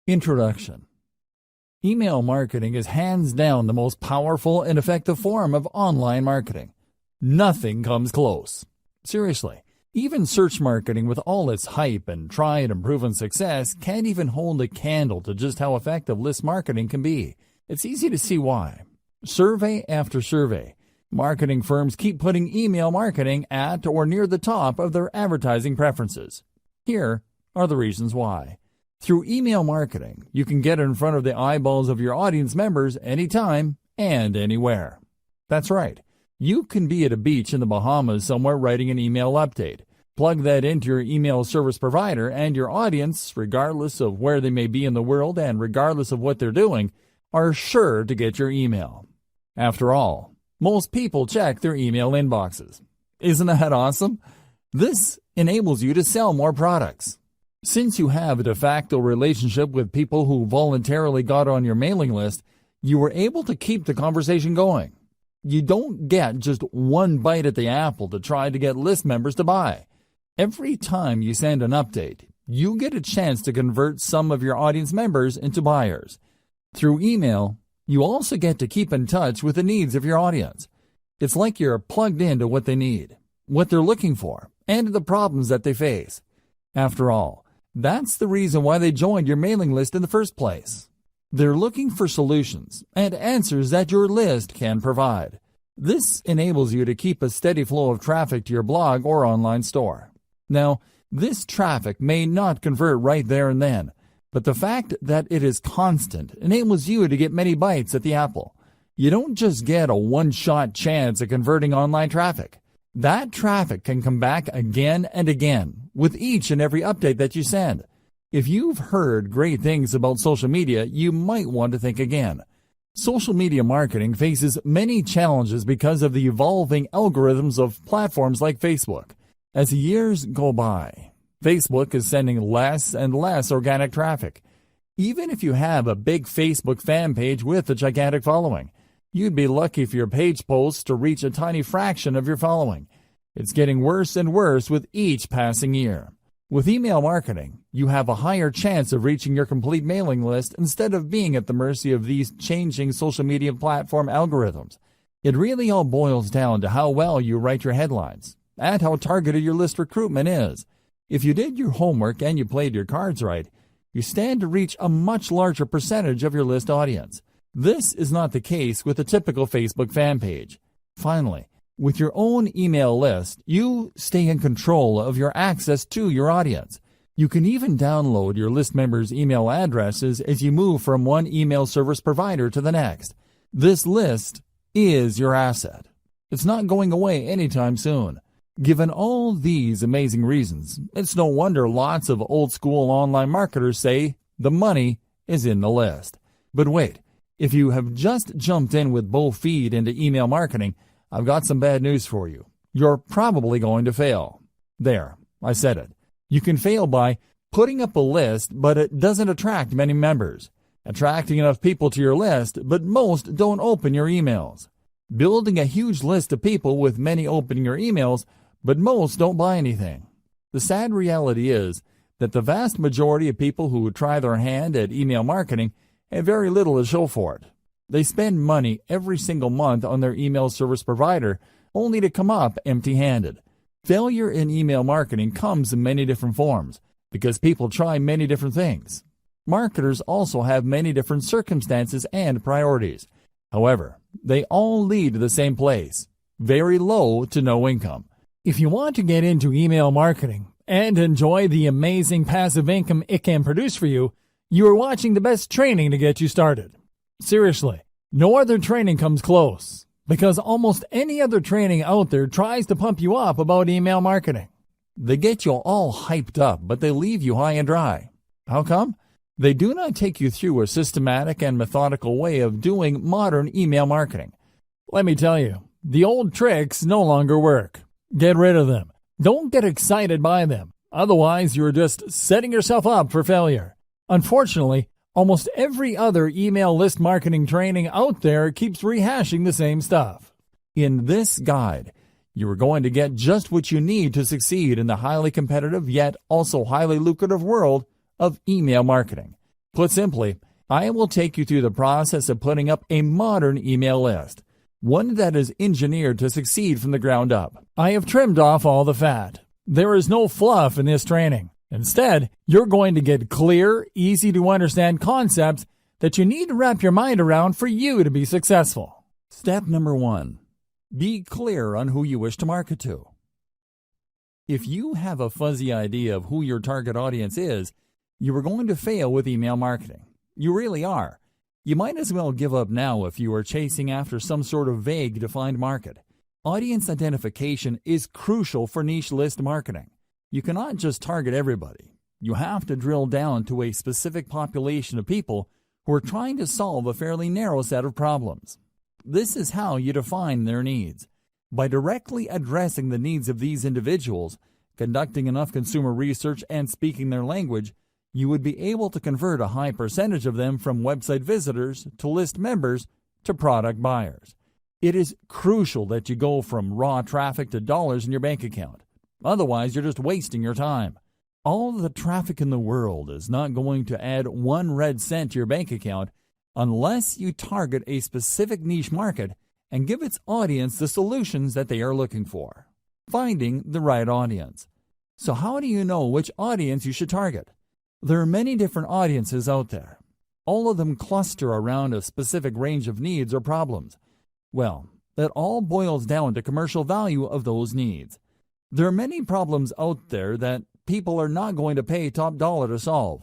Introduction. Email marketing is hands down the most powerful and effective form of online marketing. Nothing comes close. Seriously, even search marketing with all its hype and tried and proven success can't even hold a candle to just how effective list marketing can be. It's easy to see why. Survey after survey, marketing firms keep putting email marketing at or near the top of their advertising preferences. Here are the reasons why. Through email marketing, you can get in front of the eyeballs of your audience members anytime and anywhere. That's right. You can be at a beach in the Bahamas somewhere writing an email update. Plug that into your email service provider, and your audience, regardless of where they may be in the world and regardless of what they're doing, are sure to get your email. After all, most people check their email inboxes. Isn't that awesome? This enables you to sell more products. Since you have a de facto relationship with people who voluntarily got on your mailing list, you were able to keep the conversation going. You don't get just one bite at the apple to try to get list members to buy. Every time you send an update, you get a chance to convert some of your audience members into buyers. Through email, you also get to keep in touch with the needs of your audience. It's like you're plugged into what they need, what they're looking for, and the problems that they face. After all, that's the reason why they joined your mailing list in the first place. They're looking for solutions and answers that your list can provide. This enables you to keep a steady flow of traffic to your blog or online store. Now, this traffic may not convert right there and then, but the fact that it is constant enables you to get many bites at the apple. You don't just get a one-shot chance at converting online traffic. That traffic can come back again and again with each and every update that you send. If you've heard great things about social media, you might want to think again. Social media marketing faces many challenges because of the evolving algorithms of platforms like Facebook. As the years go by, Facebook is sending less and less organic traffic. Even if you have a big Facebook fan page with a gigantic following, you'd be lucky for your page posts to reach a tiny fraction of your following. It's getting worse and worse with each passing year. With email marketing, you have a higher chance of reaching your complete mailing list instead of being at the mercy of these changing social media platform algorithms. It really all boils down to how well you write your headlines and how targeted your list recruitment is. If you did your homework and you played your cards right, you stand to reach a much larger percentage of your list audience. This is not the case with a typical Facebook fan page. Finally, with your own email list, you stay in control of your access to your audience. You can even download your list members' email addresses as you move from one email service provider to the next. This list is your asset. It's not going away anytime soon. Given all these amazing reasons, it's no wonder lots of old-school online marketers say the money is in the list. But wait. If you have just jumped in with both feet into email marketing, I've got some bad news for you. You're probably going to fail. There, I said it. You can fail by putting up a list, but it doesn't attract many members. Attracting enough people to your list, but most don't open your emails. Building a huge list of people with many opening your emails, but most don't buy anything. The sad reality is that the vast majority of people who try their hand at email marketing have very little to show for it. They spend money every single month on their email service provider only to come up empty-handed. Failure in email marketing comes in many different forms because people try many different things. Marketers also have many different circumstances and priorities. However, they all lead to the same place: very low to no income. If you want to get into email marketing and enjoy the amazing passive income it can produce for you, you are watching the best training to get you started. Seriously, no other training comes close, because almost any other training out there tries to pump you up about email marketing. They get you all hyped up, but they leave you high and dry. How come? They do not take you through a systematic and methodical way of doing modern email marketing. Let me tell you, the old tricks no longer work. Get rid of them. Don't get excited by them. Otherwise, you're just setting yourself up for failure. Unfortunately, almost every other email list marketing training out there keeps rehashing the same stuff. In this guide, you are going to get just what you need to succeed in the highly competitive yet also highly lucrative world of email marketing. Put simply, I will take you through the process of putting up a modern email list, one that is engineered to succeed from the ground up. I have trimmed off all the fat. There is no fluff in this training. Instead, you're going to get clear, easy-to-understand concepts that you need to wrap your mind around for you to be successful. Step number 1. Be clear on who you wish to market to. If you have a fuzzy idea of who your target audience is, you are going to fail with email marketing. You really are. You might as well give up now if you are chasing after some sort of vague defined market. Audience identification is crucial for niche list marketing. You cannot just target everybody. You have to drill down to a specific population of people who are trying to solve a fairly narrow set of problems. This is how you define their needs. By directly addressing the needs of these individuals, conducting enough consumer research, and speaking their language, you would be able to convert a high percentage of them from website visitors to list members to product buyers. It is crucial that you go from raw traffic to dollars in your bank account. Otherwise, you're just wasting your time. All the traffic in the world is not going to add 1 red cent to your bank account unless you target a specific niche market and give its audience the solutions that they are looking for. Finding the right audience. So how do you know which audience you should target? There are many different audiences out there. All of them cluster around a specific range of needs or problems. Well, it all boils down to commercial value of those needs. There are many problems out there that people are not going to pay top dollar to solve.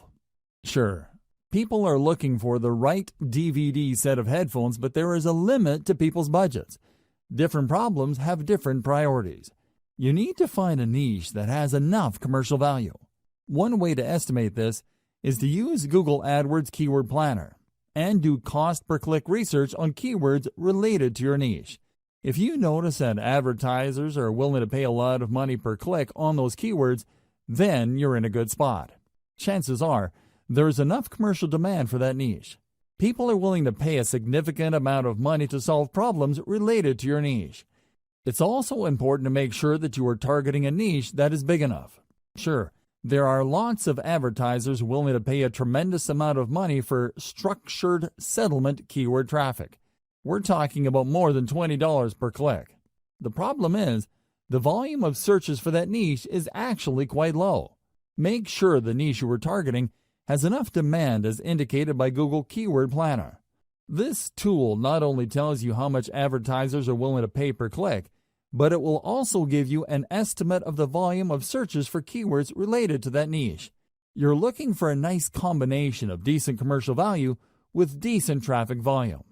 Sure, people are looking for the right DVD set of headphones, but there is a limit to people's budgets. Different problems have different priorities. You need to find a niche that has enough commercial value. One way to estimate this is to use Google AdWords Keyword Planner and do cost per click research on keywords related to your niche. If you notice that advertisers are willing to pay a lot of money per click on those keywords, then you're in a good spot. Chances are there is enough commercial demand for that niche. People are willing to pay a significant amount of money to solve problems related to your niche. It's also important to make sure that you are targeting a niche that is big enough. Sure, there are lots of advertisers willing to pay a tremendous amount of money for structured settlement keyword traffic. We're talking about more than $20 per click. The problem is, the volume of searches for that niche is actually quite low. Make sure the niche you are targeting has enough demand as indicated by Google Keyword Planner. This tool not only tells you how much advertisers are willing to pay per click, but it will also give you an estimate of the volume of searches for keywords related to that niche. You're looking for a nice combination of decent commercial value with decent traffic volume.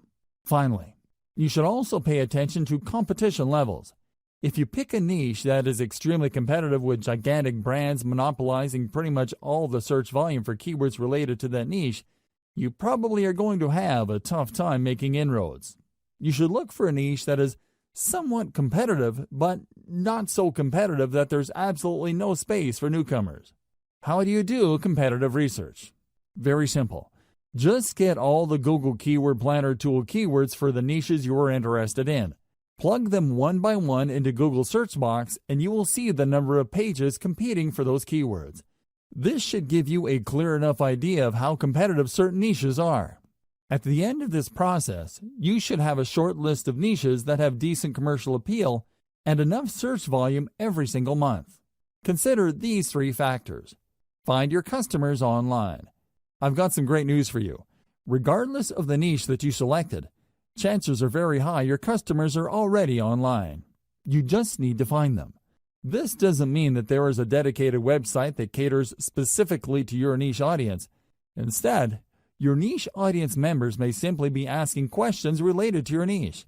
Finally, you should also pay attention to competition levels. If you pick a niche that is extremely competitive with gigantic brands monopolizing pretty much all the search volume for keywords related to that niche, you probably are going to have a tough time making inroads. You should look for a niche that is somewhat competitive, but not so competitive that there's absolutely no space for newcomers. How do you do competitive research? Very simple. Just get all the Google Keyword Planner tool keywords for the niches you are interested in. Plug them one by one into Google search box and you will see the number of pages competing for those keywords. This should give you a clear enough idea of how competitive certain niches are. At the end of this process, you should have a short list of niches that have decent commercial appeal and enough search volume every single month. Consider these 3 factors. Find your customers online. I've got some great news for you. Regardless of the niche that you selected, chances are very high your customers are already online. You just need to find them. This doesn't mean that there is a dedicated website that caters specifically to your niche audience. Instead, your niche audience members may simply be asking questions related to your niche.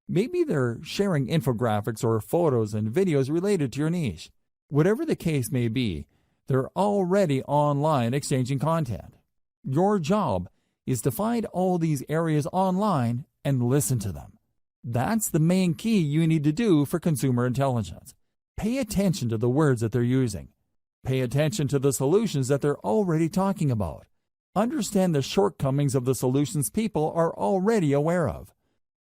Maybe they're sharing infographics or photos and videos related to your niche. Whatever the case may be, they're already online exchanging content. Your job is to find all these areas online and listen to them. That's the main key you need to do for consumer intelligence. Pay attention to the words that they're using. Pay attention to the solutions that they're already talking about. Understand the shortcomings of the solutions people are already aware of.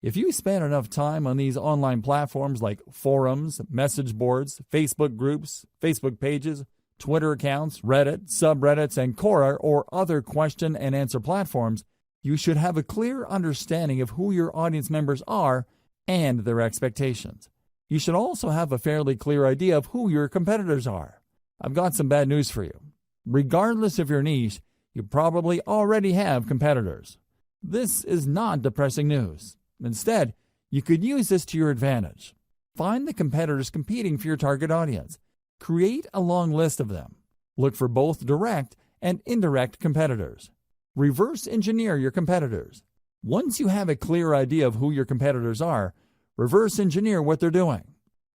If you spend enough time on these online platforms like forums, message boards, Facebook groups, Facebook pages, Twitter accounts, Reddit, subreddits, and Quora or other question and answer platforms, you should have a clear understanding of who your audience members are and their expectations. You should also have a fairly clear idea of who your competitors are. I've got some bad news for you. Regardless of your niche, you probably already have competitors. This is not depressing news. Instead, you could use this to your advantage. Find the competitors competing for your target audience. Create a long list of them. Look for both direct and indirect competitors. Reverse engineer your competitors. Once you have a clear idea of who your competitors are, reverse engineer what they're doing.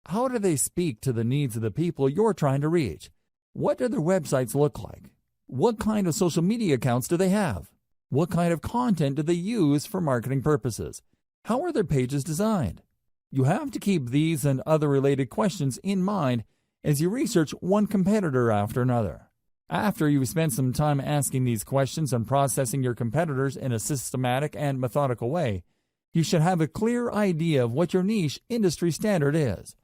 How do they speak to the needs of the people you're trying to reach? What do their websites look like? What kind of social media accounts do they have? What kind of content do they use for marketing purposes? How are their pages designed? You have to keep these and other related questions in mind as you research one competitor after another. After you've spent some time asking these questions and processing your competitors in a systematic and methodical way, you should have a clear idea of what your niche industry standard is.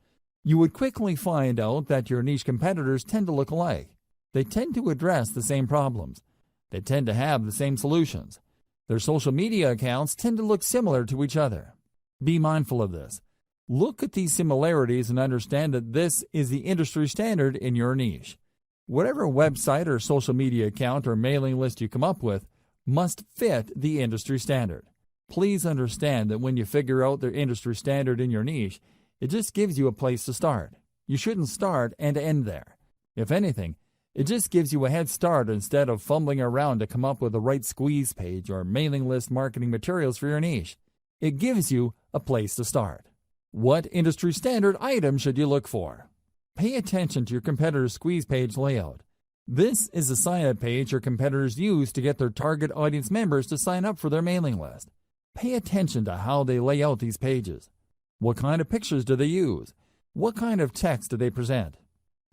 You would quickly find out that your niche competitors tend to look alike. They tend to address the same problems. They tend to have the same solutions. Their social media accounts tend to look similar to each other. Be mindful of this. Look at these similarities and understand that this is the industry standard in your niche. Whatever website or social media account or mailing list you come up with must fit the industry standard. Please understand that when you figure out the industry standard in your niche, it just gives you a place to start. You shouldn't start and end there. If anything, it just gives you a head start instead of fumbling around to come up with the right squeeze page or mailing list marketing materials for your niche. It gives you a place to start. What industry standard item should you look for? Pay attention to your competitor's squeeze page layout. This is a sign-up page your competitors use to get their target audience members to sign up for their mailing list. Pay attention to how they lay out these pages. What kind of pictures do they use? What kind of text do they present?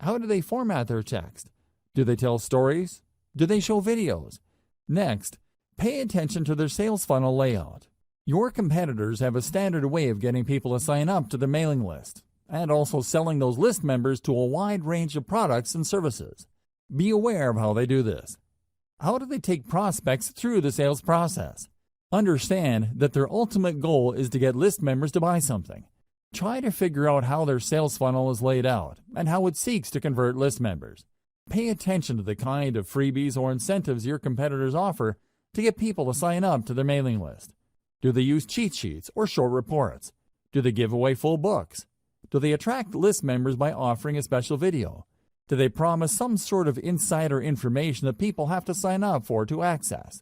How do they format their text? Do they tell stories? Do they show videos? Next, pay attention to their sales funnel layout. Your competitors have a standard way of getting people to sign up to their mailing list, and also selling those list members to a wide range of products and services. Be aware of how they do this. How do they take prospects through the sales process? Understand that their ultimate goal is to get list members to buy something. Try to figure out how their sales funnel is laid out and how it seeks to convert list members. Pay attention to the kind of freebies or incentives your competitors offer to get people to sign up to their mailing list. Do they use cheat sheets or short reports? Do they give away full books? Do they attract list members by offering a special video? Do they promise some sort of insider information that people have to sign up for to access?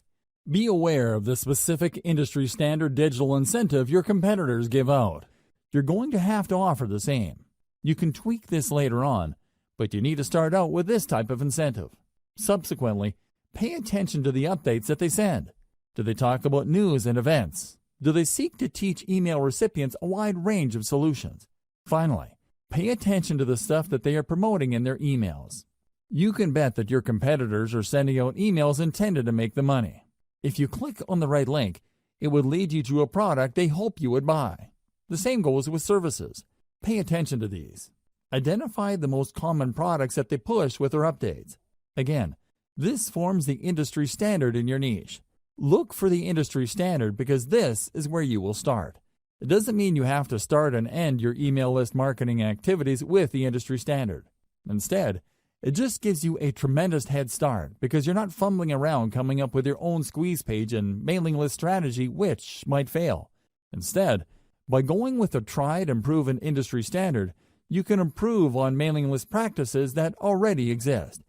Be aware of the specific industry standard digital incentive your competitors give out. You're going to have to offer the same. You can tweak this later on, but you need to start out with this type of incentive. Subsequently, pay attention to the updates that they send. Do they talk about news and events? Do they seek to teach email recipients a wide range of solutions? Finally, pay attention to the stuff that they are promoting in their emails. You can bet that your competitors are sending out emails intended to make them money. If you click on the right link, it would lead you to a product they hope you would buy. The same goes with services. Pay attention to these. Identify the most common products that they push with their updates. Again, this forms the industry standard in your niche. Look for the industry standard because this is where you will start. It doesn't mean you have to start and end your email list marketing activities with the industry standard. Instead, it just gives you a tremendous head start because you're not fumbling around coming up with your own squeeze page and mailing list strategy which might fail. Instead, by going with a tried and proven industry standard, you can improve on mailing list practices that already exist.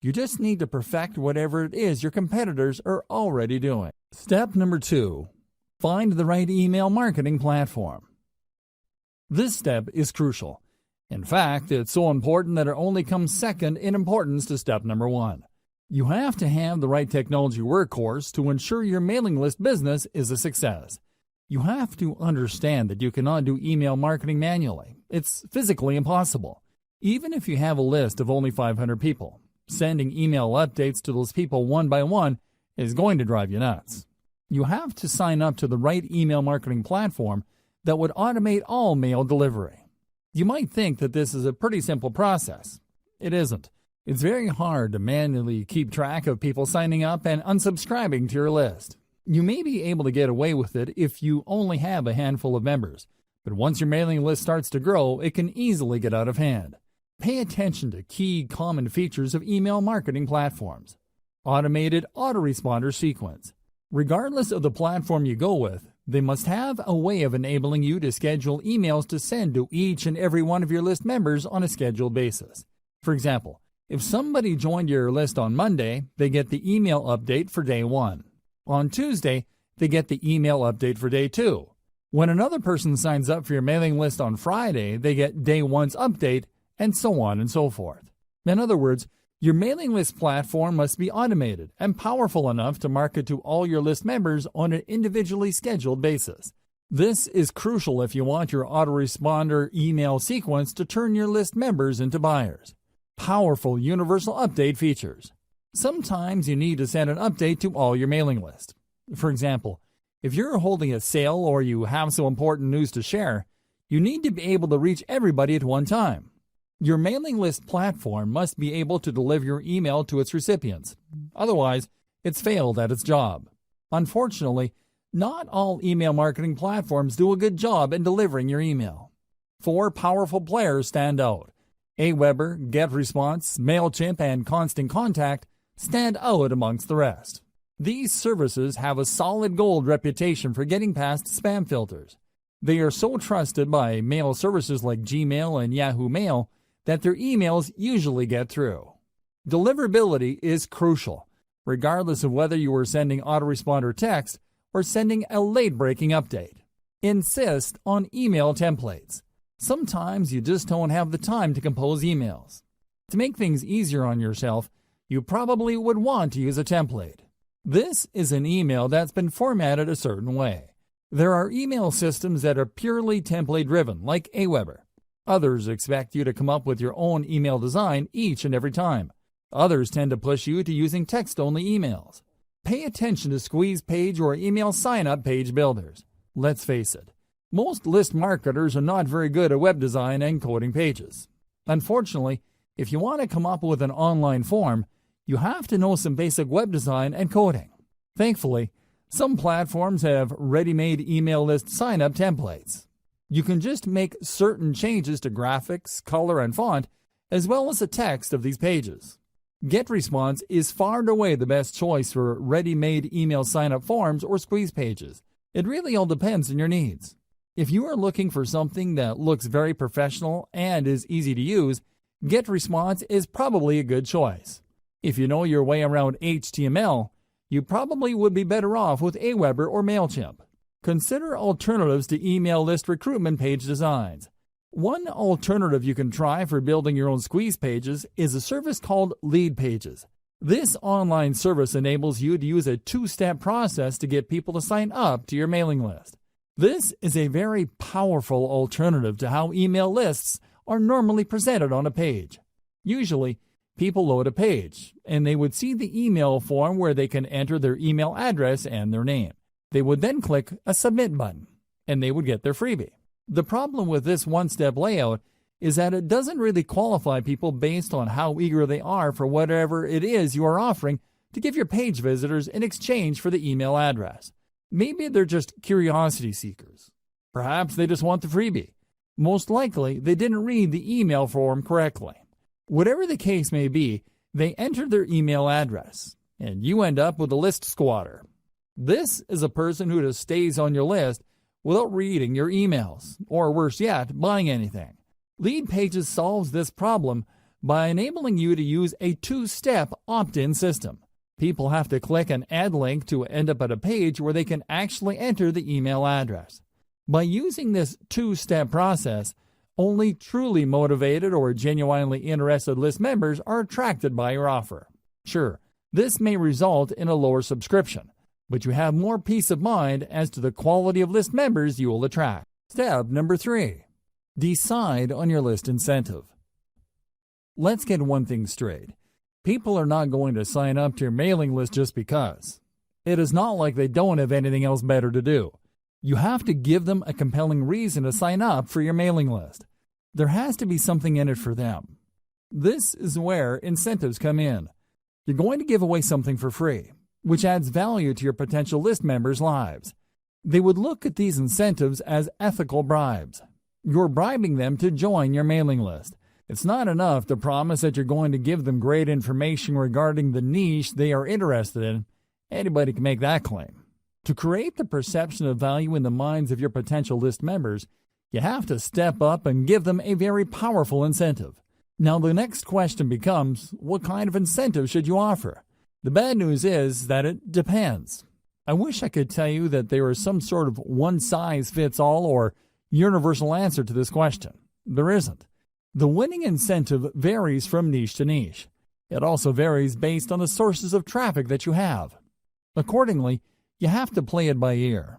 You just need to perfect whatever it is your competitors are already doing. Step number 2. Find the right email marketing platform. This step is crucial. In fact, it's so important that it only comes second in importance to step number 1. You have to have the right technology workhorse to ensure your mailing list business is a success. You have to understand that you cannot do email marketing manually. It's physically impossible. Even if you have a list of only 500 people, sending email updates to those people one by one is going to drive you nuts. You have to sign up to the right email marketing platform that would automate all mail delivery. You might think that this is a pretty simple process. It isn't. It's very hard to manually keep track of people signing up and unsubscribing to your list. You may be able to get away with it if you only have a handful of members, but once your mailing list starts to grow, it can easily get out of hand. Pay attention to key common features of email marketing platforms. Automated autoresponder sequence. Regardless of the platform you go with, they must have a way of enabling you to schedule emails to send to each and every one of your list members on a scheduled basis. For example, if somebody joined your list on Monday, they get the email update for day 1. On Tuesday, they get the email update for day 2. When another person signs up for your mailing list on Friday, they get day 1's update, and so on and so forth. In other words, your mailing list platform must be automated and powerful enough to market to all your list members on an individually scheduled basis. This is crucial if you want your autoresponder email sequence to turn your list members into buyers. Powerful universal update features. Sometimes you need to send an update to all your mailing list. For example, if you're holding a sale or you have some important news to share, you need to be able to reach everybody at one time. Your mailing list platform must be able to deliver your email to its recipients. Otherwise, it's failed at its job. Unfortunately, not all email marketing platforms do a good job in delivering your email. 4 powerful players stand out. Aweber, GetResponse, MailChimp, and Constant Contact stand out amongst the rest. These services have a solid gold reputation for getting past spam filters. They are so trusted by mail services like Gmail and Yahoo Mail that their emails usually get through. Deliverability is crucial, regardless of whether you are sending autoresponder text or sending a late-breaking update. Insist on email templates. Sometimes you just don't have the time to compose emails. To make things easier on yourself, you probably would want to use a template. This is an email that's been formatted a certain way. There are email systems that are purely template-driven, like Aweber. Others expect you to come up with your own email design each and every time. Others tend to push you to using text-only emails. Pay attention to squeeze page or email sign-up page builders. Let's face it, most list marketers are not very good at web design and coding pages. Unfortunately, if you want to come up with an online form, you have to know some basic web design and coding. Thankfully, some platforms have ready-made email list sign-up templates. You can just make certain changes to graphics, color, and font, as well as the text of these pages. GetResponse is far and away the best choice for ready-made email sign-up forms or squeeze pages. It really all depends on your needs. If you are looking for something that looks very professional and is easy to use, GetResponse is probably a good choice. If you know your way around HTML, you probably would be better off with Aweber or MailChimp. Consider alternatives to email list recruitment page designs. One alternative you can try for building your own squeeze pages is a service called Lead Pages. This online service enables you to use a 2-step process to get people to sign up to your mailing list. This is a very powerful alternative to how email lists are normally presented on a page. Usually, people load a page, and they would see the email form where they can enter their email address and their name. They would then click a Submit button, and they would get their freebie. The problem with this one-step layout is that it doesn't really qualify people based on how eager they are for whatever it is you are offering to give your page visitors in exchange for the email address. Maybe they're just curiosity seekers. Perhaps they just want the freebie. Most likely, they didn't read the email form correctly. Whatever the case may be, they entered their email address, and you end up with a list squatter. This is a person who just stays on your list without reading your emails, or worse yet, buying anything. Lead Pages solves this problem by enabling you to use a 2-step opt-in system. People have to click an add link to end up at a page where they can actually enter the email address. By using this 2-step process, only truly motivated or genuinely interested list members are attracted by your offer. Sure, this may result in a lower subscription, but you have more peace of mind as to the quality of list members you will attract. Step number 3. Decide on your list incentive. Let's get one thing straight. People are not going to sign up to your mailing list just because. It is not like they don't have anything else better to do. You have to give them a compelling reason to sign up for your mailing list. There has to be something in it for them. This is where incentives come in. You're going to give away something for free, which adds value to your potential list members' lives. They would look at these incentives as ethical bribes. You're bribing them to join your mailing list. It's not enough to promise that you're going to give them great information regarding the niche they are interested in. Anybody can make that claim. To create the perception of value in the minds of your potential list members, you have to step up and give them a very powerful incentive. Now the next question becomes, what kind of incentive should you offer? The bad news is that it depends. I wish I could tell you that there is some sort of one-size-fits-all or universal answer to this question. There isn't. The winning incentive varies from niche to niche. It also varies based on the sources of traffic that you have. Accordingly, you have to play it by ear.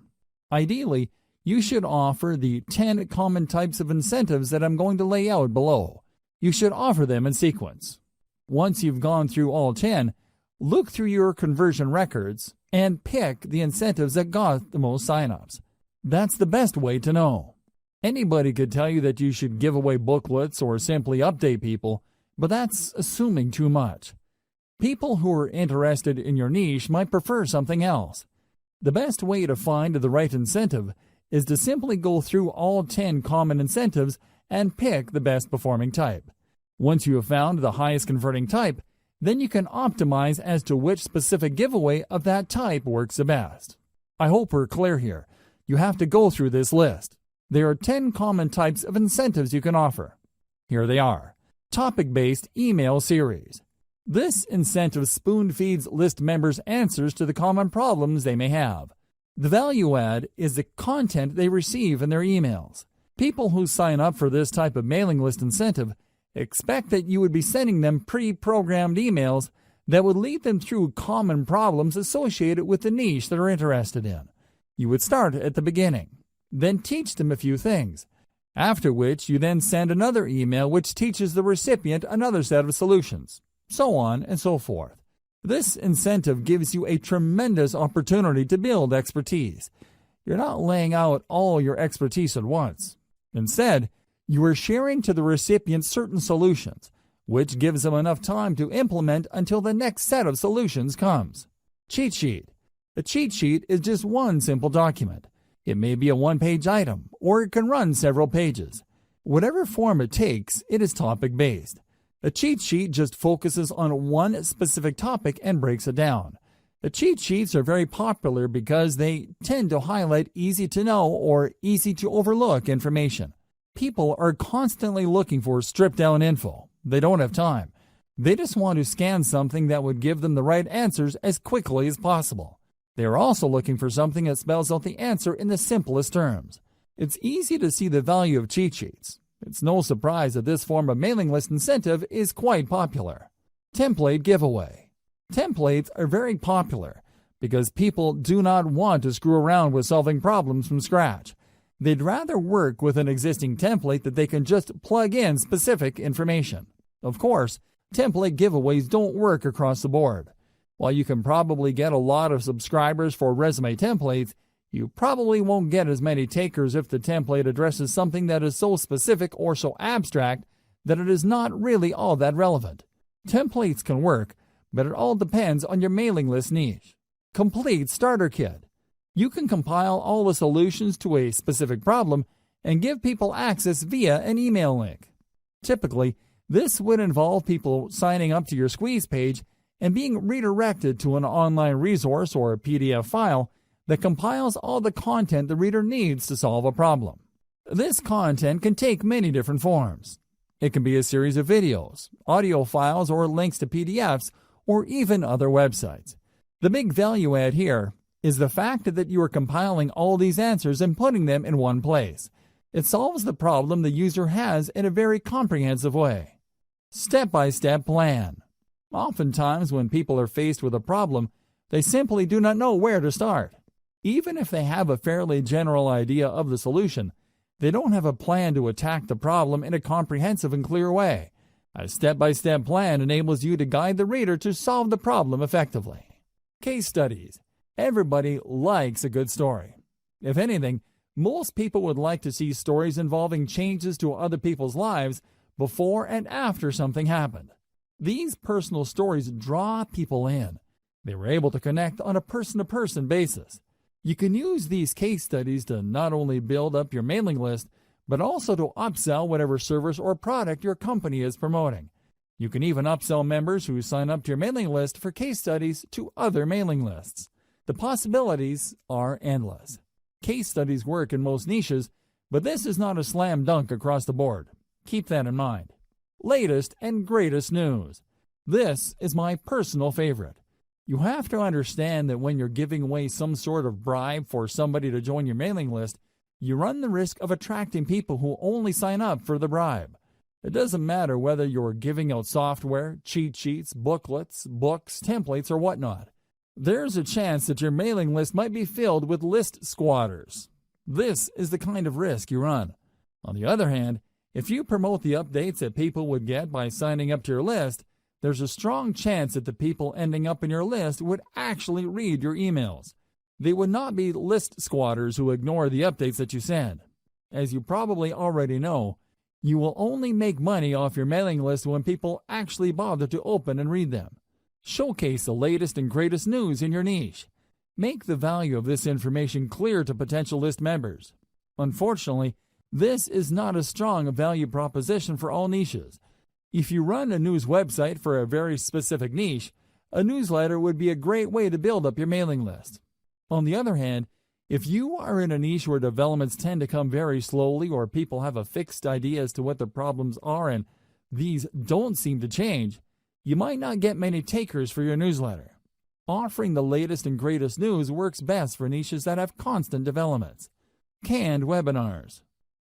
Ideally, you should offer the 10 common types of incentives that I'm going to lay out below. You should offer them in sequence. Once you've gone through all 10, look through your conversion records and pick the incentives that got the most signups. That's the best way to know. Anybody could tell you that you should give away booklets or simply update people, but that's assuming too much. People who are interested in your niche might prefer something else. The best way to find the right incentive is to simply go through all 10 common incentives and pick the best performing type. Once you have found the highest converting type, then you can optimize as to which specific giveaway of that type works the best. I hope we're clear here. You have to go through this list. There are 10 common types of incentives you can offer. Here they are. Topic-based email series. This incentive spoon-feeds list members answers to the common problems they may have. The value add is the content they receive in their emails. People who sign up for this type of mailing list incentive expect that you would be sending them pre-programmed emails that would lead them through common problems associated with the niche they're interested in. You would start at the beginning, then teach them a few things, after which you then send another email which teaches the recipient another set of solutions, so on and so forth. This incentive gives you a tremendous opportunity to build expertise. You're not laying out all your expertise at once. Instead, you are sharing to the recipient certain solutions, which gives them enough time to implement until the next set of solutions comes. Cheat sheet. A cheat sheet is just one simple document. It may be a one-page item, or it can run several pages. Whatever form it takes, it is topic-based. A cheat sheet just focuses on one specific topic and breaks it down. The cheat sheets are very popular because they tend to highlight easy-to-know or easy-to-overlook information. People are constantly looking for stripped-down info. They don't have time. They just want to scan something that would give them the right answers as quickly as possible. They are also looking for something that spells out the answer in the simplest terms. It's easy to see the value of cheat sheets. It's no surprise that this form of mailing list incentive is quite popular. Template giveaway. Templates are very popular because people do not want to screw around with solving problems from scratch. They'd rather work with an existing template that they can just plug in specific information. Of course, template giveaways don't work across the board. While you can probably get a lot of subscribers for resume templates, you probably won't get as many takers if the template addresses something that is so specific or so abstract that it is not really all that relevant. Templates can work, but it all depends on your mailing list niche. Complete starter kit. You can compile all the solutions to a specific problem and give people access via an email link. Typically, this would involve people signing up to your squeeze page and being redirected to an online resource or a PDF file that compiles all the content the reader needs to solve a problem. This content can take many different forms. It can be a series of videos, audio files, or links to PDFs, or even other websites. The big value add here is the fact that you are compiling all these answers and putting them in one place. It solves the problem the user has in a very comprehensive way. Step-by-step plan. Oftentimes, when people are faced with a problem, they simply do not know where to start. Even if they have a fairly general idea of the solution, they don't have a plan to attack the problem in a comprehensive and clear way. A step-by-step plan enables you to guide the reader to solve the problem effectively. Case studies. Everybody likes a good story. If anything, most people would like to see stories involving changes to other people's lives, before and after something happened. These personal stories draw people in. They were able to connect on a person-to-person basis. You can use these case studies to not only build up your mailing list, but also to upsell whatever service or product your company is promoting. You can even upsell members who sign up to your mailing list for case studies to other mailing lists. The possibilities are endless. Case studies work in most niches, but this is not a slam dunk across the board. Keep that in mind. Latest and greatest news. This is my personal favorite. You have to understand that when you're giving away some sort of bribe for somebody to join your mailing list, you run the risk of attracting people who only sign up for the bribe. It doesn't matter whether you're giving out software, cheat sheets, booklets, books, templates, or whatnot. There's a chance that your mailing list might be filled with list squatters. This is the kind of risk you run. On the other hand, if you promote the updates that people would get by signing up to your list, there's a strong chance that the people ending up in your list would actually read your emails. They would not be list squatters who ignore the updates that you send. As you probably already know, you will only make money off your mailing list when people actually bother to open and read them. Showcase the latest and greatest news in your niche. Make the value of this information clear to potential list members. Unfortunately, this is not a strong value proposition for all niches. If you run a news website for a very specific niche, a newsletter would be a great way to build up your mailing list. On the other hand, if you are in a niche where developments tend to come very slowly or people have a fixed idea as to what the problems are and these don't seem to change, you might not get many takers for your newsletter. Offering the latest and greatest news works best for niches that have constant developments. Canned webinars.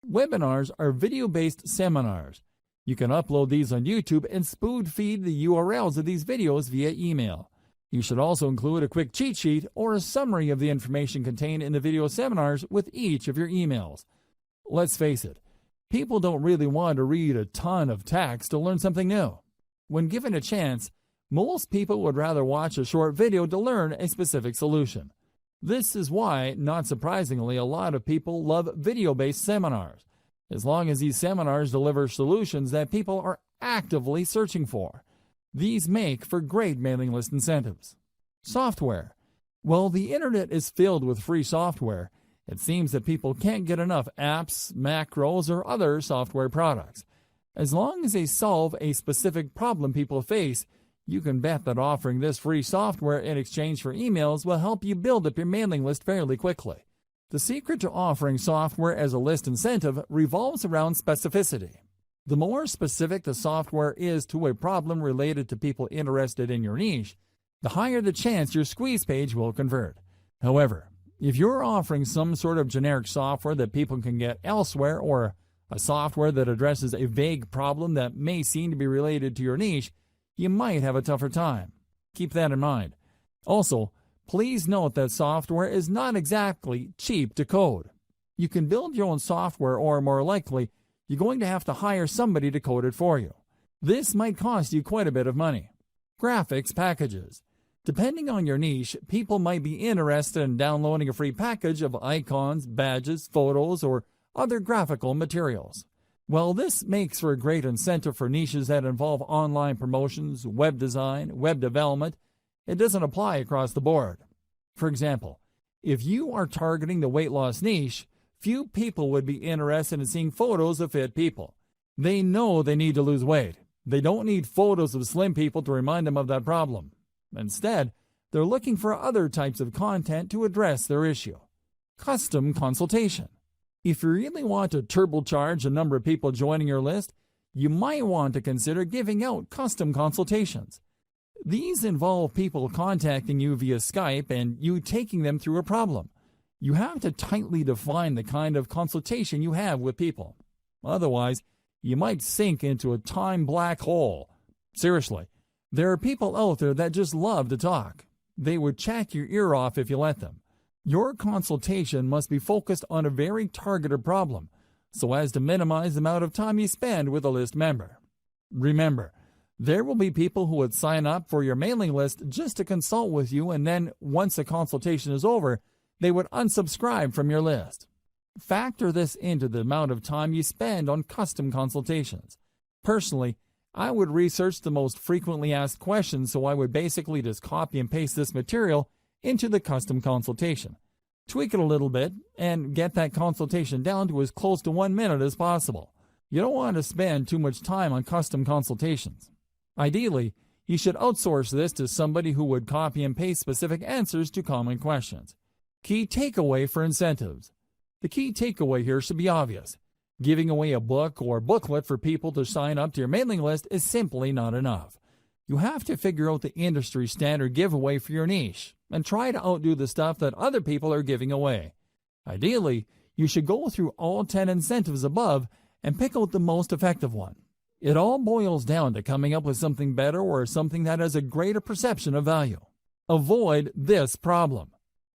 Webinars are video-based seminars. You can upload these on YouTube and spoon feed the URLs of these videos via email. You should also include a quick cheat sheet or a summary of the information contained in the video seminars with each of your emails. Let's face it, people don't really want to read a ton of text to learn something new. When given a chance, most people would rather watch a short video to learn a specific solution. This is why, not surprisingly, a lot of people love video-based seminars, as long as these seminars deliver solutions that people are actively searching for. These make for great mailing list incentives. Software. While the internet is filled with free software, it seems that people can't get enough apps, macros, or other software products. As long as they solve a specific problem people face, you can bet that offering this free software in exchange for emails will help you build up your mailing list fairly quickly. The secret to offering software as a list incentive revolves around specificity. The more specific the software is to a problem related to people interested in your niche, the higher the chance your squeeze page will convert. However, if you're offering some sort of generic software that people can get elsewhere or a software that addresses a vague problem that may seem to be related to your niche, you might have a tougher time. Keep that in mind. Also, please note that software is not exactly cheap to code. You can build your own software or, more likely, you're going to have to hire somebody to code it for you. This might cost you quite a bit of money. Graphics packages. Depending on your niche, people might be interested in downloading a free package of icons, badges, photos, or other graphical materials. While this makes for a great incentive for niches that involve online promotions, web design, web development, it doesn't apply across the board. For example, if you are targeting the weight loss niche, few people would be interested in seeing photos of fit people. They know they need to lose weight. They don't need photos of slim people to remind them of that problem. Instead, they're looking for other types of content to address their issue. Custom consultation. If you really want to turbocharge the number of people joining your list, you might want to consider giving out custom consultations. These involve people contacting you via Skype and you taking them through a problem. You have to tightly define the kind of consultation you have with people. Otherwise, you might sink into a time black hole. Seriously, there are people out there that just love to talk. They would chat your ear off if you let them. Your consultation must be focused on a very targeted problem, so as to minimize the amount of time you spend with a list member. Remember, there will be people who would sign up for your mailing list just to consult with you, and then once the consultation is over, they would unsubscribe from your list. Factor this into the amount of time you spend on custom consultations. Personally, I would research the most frequently asked questions, so I would basically just copy and paste this material into the custom consultation. Tweak it a little bit and get that consultation down to as close to 1 minute as possible. You don't want to spend too much time on custom consultations. Ideally, you should outsource this to somebody who would copy and paste specific answers to common questions. Key takeaway for incentives. The key takeaway here should be obvious. Giving away a book or booklet for people to sign up to your mailing list is simply not enough. You have to figure out the industry standard giveaway for your niche and try to outdo the stuff that other people are giving away. Ideally, you should go through all 10 incentives above and pick out the most effective one. It all boils down to coming up with something better or something that has a greater perception of value. Avoid this problem.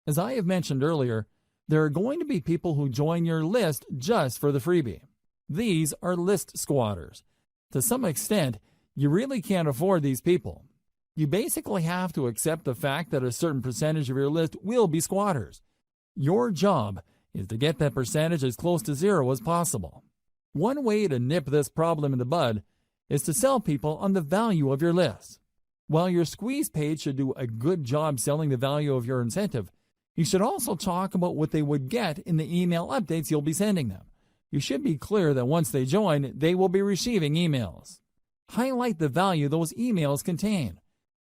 As I have mentioned earlier, there are going to be people who join your list just for the freebie. These are list squatters. To some extent, you really can't afford these people. You basically have to accept the fact that a certain percentage of your list will be squatters. Your job is to get that percentage as close to zero as possible. One way to nip this problem in the bud is to sell people on the value of your list. While your squeeze page should do a good job selling the value of your incentive, you should also talk about what they would get in the email updates you'll be sending them. You should be clear that once they join, they will be receiving emails. Highlight the value those emails contain.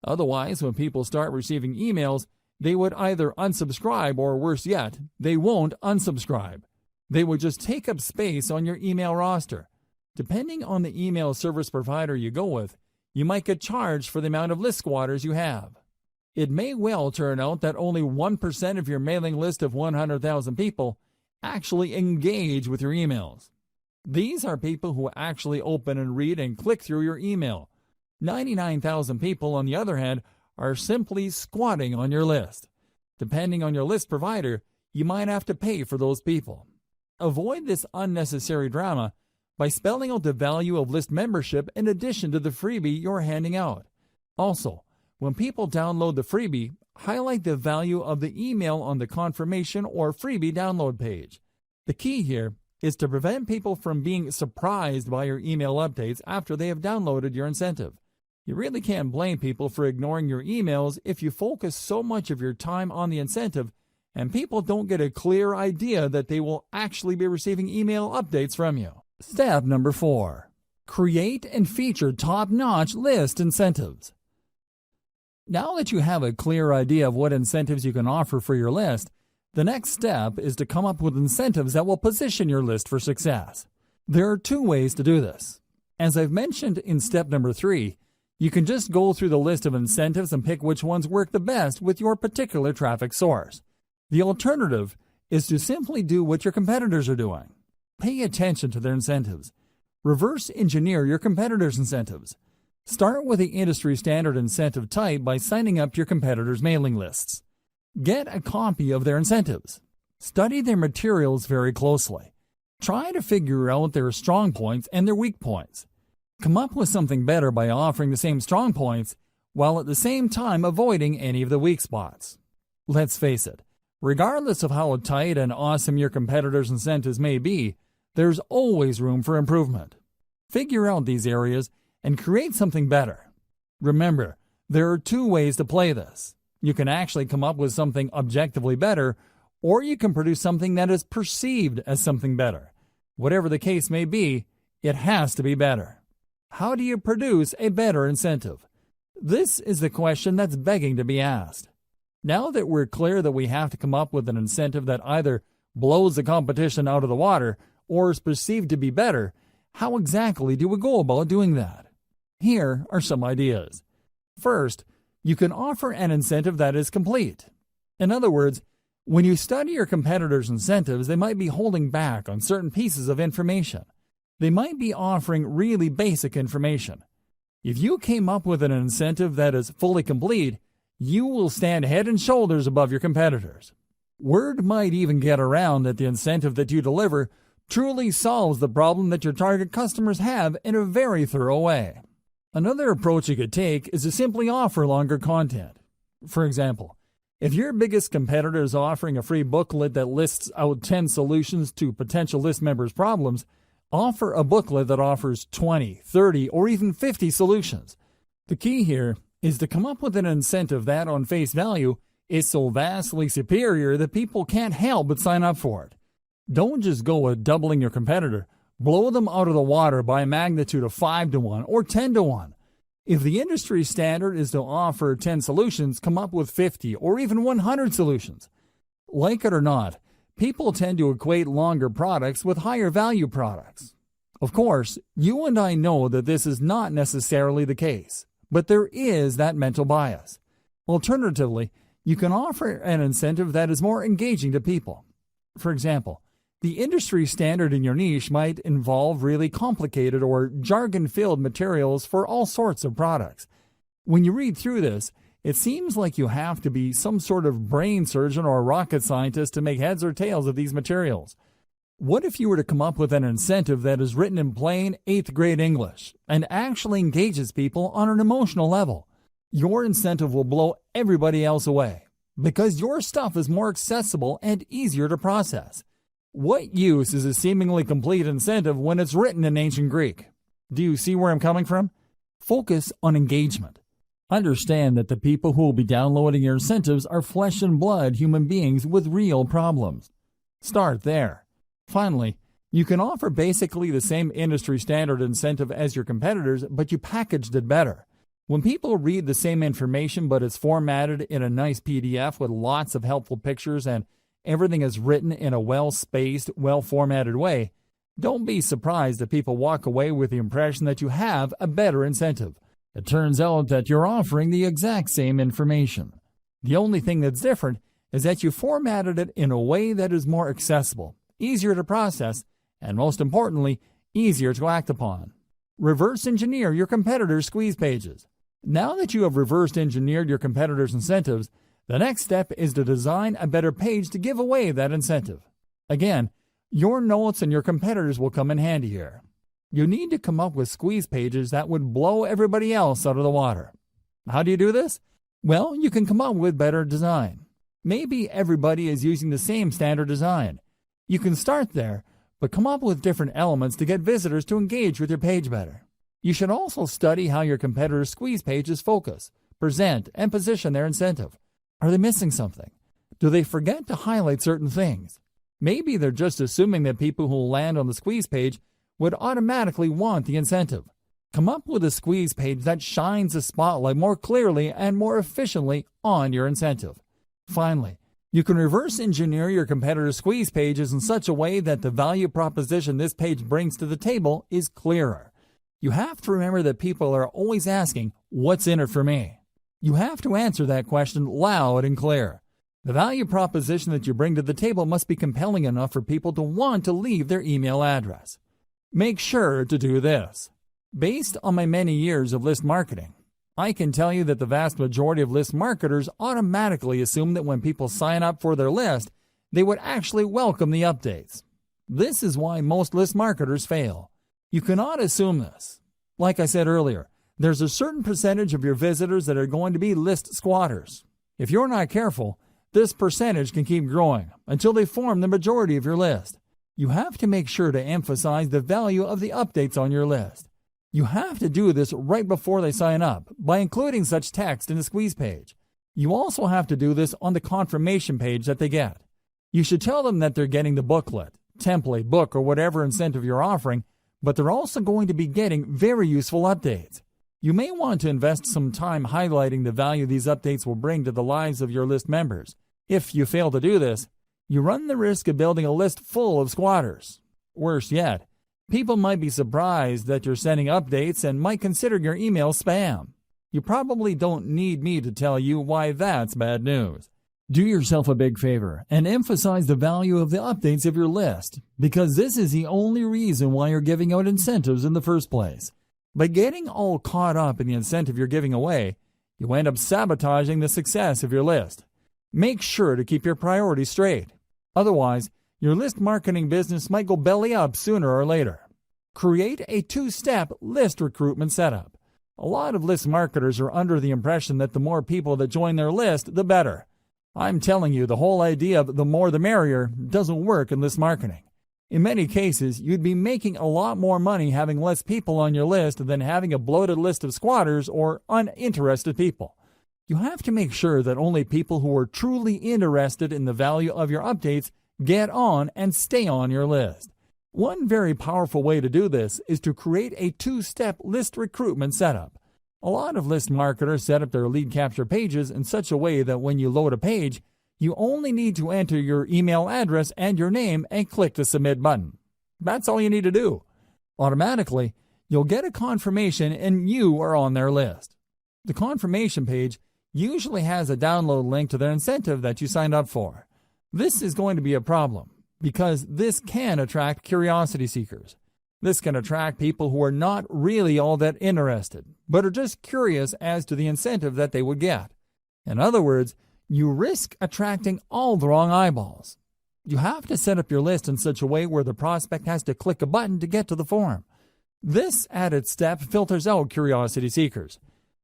Otherwise, when people start receiving emails, they would either unsubscribe or, worse yet, they won't unsubscribe. They would just take up space on your email roster. Depending on the email service provider you go with, you might get charged for the amount of list squatters you have. It may well turn out that only 1% of your mailing list of 100,000 people actually engage with your emails. These are people who actually open and read and click through your email. 99,000 people, on the other hand, are simply squatting on your list. Depending on your list provider, you might have to pay for those people. Avoid this unnecessary drama by spelling out the value of list membership in addition to the freebie you're handing out. Also, when people download the freebie, highlight the value of the email on the confirmation or freebie download page. The key here is to prevent people from being surprised by your email updates after they have downloaded your incentive. You really can't blame people for ignoring your emails if you focus so much of your time on the incentive and people don't get a clear idea that they will actually be receiving email updates from you. Step number 4. Create and feature top-notch list incentives. Now that you have a clear idea of what incentives you can offer for your list, the next step is to come up with incentives that will position your list for success. There are 2 ways to do this. As I've mentioned in step number 3, you can just go through the list of incentives and pick which ones work the best with your particular traffic source. The alternative is to simply do what your competitors are doing. Pay attention to their incentives. Reverse engineer your competitors' incentives. Start with the industry standard incentive type by signing up to your competitors' mailing lists. Get a copy of their incentives. Study their materials very closely. Try to figure out their strong points and their weak points. Come up with something better by offering the same strong points while at the same time avoiding any of the weak spots. Let's face it, regardless of how tight and awesome your competitors' incentives may be, there's always room for improvement. Figure out these areas and create something better. Remember, there are 2 ways to play this. You can actually come up with something objectively better, or you can produce something that is perceived as something better. Whatever the case may be, it has to be better. How do you produce a better incentive? This is the question that's begging to be asked. Now that we're clear that we have to come up with an incentive that either blows the competition out of the water or is perceived to be better, how exactly do we go about doing that? Here are some ideas. First, you can offer an incentive that is complete. In other words, when you study your competitors' incentives, they might be holding back on certain pieces of information. They might be offering really basic information. If you came up with an incentive that is fully complete, you will stand head and shoulders above your competitors. Word might even get around that the incentive that you deliver truly solves the problem that your target customers have in a very thorough way. Another approach you could take is to simply offer longer content. For example, if your biggest competitor is offering a free booklet that lists out 10 solutions to potential list members' problems, Offer a booklet that offers 20, 30, or even 50 solutions. The key here is to come up with an incentive that, on face value, is so vastly superior that people can't help but sign up for it. Don't just go with doubling your competitor. Blow them out of the water by a magnitude of 5 to 1 or 10 to 1. If the industry standard is to offer 10 solutions, come up with 50 or even 100 solutions. Like it or not, people tend to equate longer products with higher value products. Of course, you and I know that this is not necessarily the case, but there is that mental bias. Alternatively, you can offer an incentive that is more engaging to people. For example, the industry standard in your niche might involve really complicated or jargon-filled materials for all sorts of products. When you read through this, it seems like you have to be some sort of brain surgeon or rocket scientist to make heads or tails of these materials. What if you were to come up with an incentive that is written in plain 8th grade English and actually engages people on an emotional level? Your incentive will blow everybody else away because your stuff is more accessible and easier to process. What use is a seemingly complete incentive when it's written in ancient Greek? Do you see where I'm coming from? Focus on engagement. Understand that the people who will be downloading your incentives are flesh and blood human beings with real problems. Start there. Finally, you can offer basically the same industry standard incentive as your competitors, but you packaged it better. When people read the same information but it's formatted in a nice PDF with lots of helpful pictures and everything is written in a well-spaced, well-formatted way, don't be surprised if people walk away with the impression that you have a better incentive. It turns out that you're offering the exact same information. The only thing that's different is that you formatted it in a way that is more accessible, easier to process, and most importantly, easier to act upon. Reverse engineer your competitors' squeeze pages. Now that you have reverse engineered your competitors' incentives, the next step is to design a better page to give away that incentive. Again, your notes and your competitors will come in handy here. You need to come up with squeeze pages that would blow everybody else out of the water. How do you do this? Well, you can come up with better design. Maybe everybody is using the same standard design. You can start there, but come up with different elements to get visitors to engage with your page better. You should also study how your competitors' squeeze pages focus, present, and position their incentive. Are they missing something? Do they forget to highlight certain things? Maybe they're just assuming that people who land on the squeeze page would automatically want the incentive. Come up with a squeeze page that shines the spotlight more clearly and more efficiently on your incentive. Finally, you can reverse engineer your competitors' squeeze pages in such a way that the value proposition this page brings to the table is clearer. You have to remember that people are always asking, "What's in it for me?" You have to answer that question loud and clear. The value proposition that you bring to the table must be compelling enough for people to want to leave their email address. Make sure to do this. Based on my many years of list marketing, I can tell you that the vast majority of list marketers automatically assume that when people sign up for their list, they would actually welcome the updates. This is why most list marketers fail. You cannot assume this. Like I said earlier, there's a certain percentage of your visitors that are going to be list squatters. If you're not careful, this percentage can keep growing until they form the majority of your list. You have to make sure to emphasize the value of the updates on your list. You have to do this right before they sign up by including such text in the squeeze page. You also have to do this on the confirmation page that they get. You should tell them that they're getting the booklet, template, book, or whatever incentive you're offering, but they're also going to be getting very useful updates. You may want to invest some time highlighting the value these updates will bring to the lives of your list members. If you fail to do this, you run the risk of building a list full of squatters. Worse yet, people might be surprised that you're sending updates and might consider your email spam. You probably don't need me to tell you why that's bad news. Do yourself a big favor and emphasize the value of the updates of your list, because this is the only reason why you're giving out incentives in the first place. By getting all caught up in the incentive you're giving away, you end up sabotaging the success of your list. Make sure to keep your priorities straight. Otherwise, your list marketing business might go belly up sooner or later. Create a two-step list recruitment setup. A lot of list marketers are under the impression that the more people that join their list, the better. I'm telling you, the whole idea of the more the merrier doesn't work in list marketing. In many cases, you'd be making a lot more money having less people on your list than having a bloated list of squatters or uninterested people. You have to make sure that only people who are truly interested in the value of your updates get on and stay on your list. One very powerful way to do this is to create a two-step list recruitment setup. A lot of list marketers set up their lead capture pages in such a way that when you load a page, you only need to enter your email address and your name and click the submit button. That's all you need to do. Automatically, you'll get a confirmation and you are on their list. The confirmation page usually has a download link to their incentive that you signed up for. This is going to be a problem because this can attract curiosity seekers. This can attract people who are not really all that interested, but are just curious as to the incentive that they would get. In other words, you risk attracting all the wrong eyeballs. You have to set up your list in such a way where the prospect has to click a button to get to the form. This added step filters out curiosity seekers.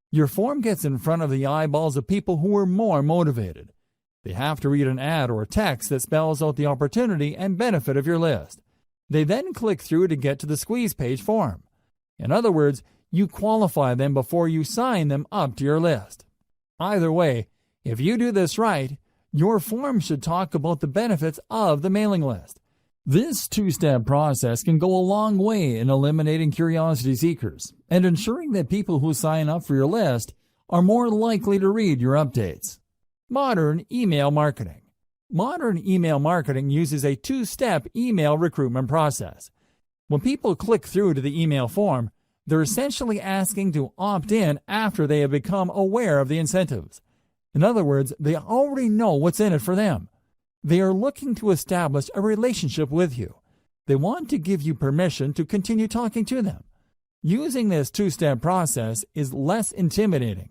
Your form gets in front of the eyeballs of people who are more motivated. They have to read an ad or a text that spells out the opportunity and benefit of your list. They then click through to get to the squeeze page form. In other words, you qualify them before you sign them up to your list. Either way, if you do this right, your form should talk about the benefits of the mailing list. This two-step process can go a long way in eliminating curiosity seekers and ensuring that people who sign up for your list are more likely to read your updates. Modern email marketing. Modern email marketing uses a two-step email recruitment process. When people click through to the email form, they're essentially asking to opt in after they have become aware of the incentives. In other words, they already know what's in it for them. They are looking to establish a relationship with you. They want to give you permission to continue talking to them. Using this two-step process is less intimidating,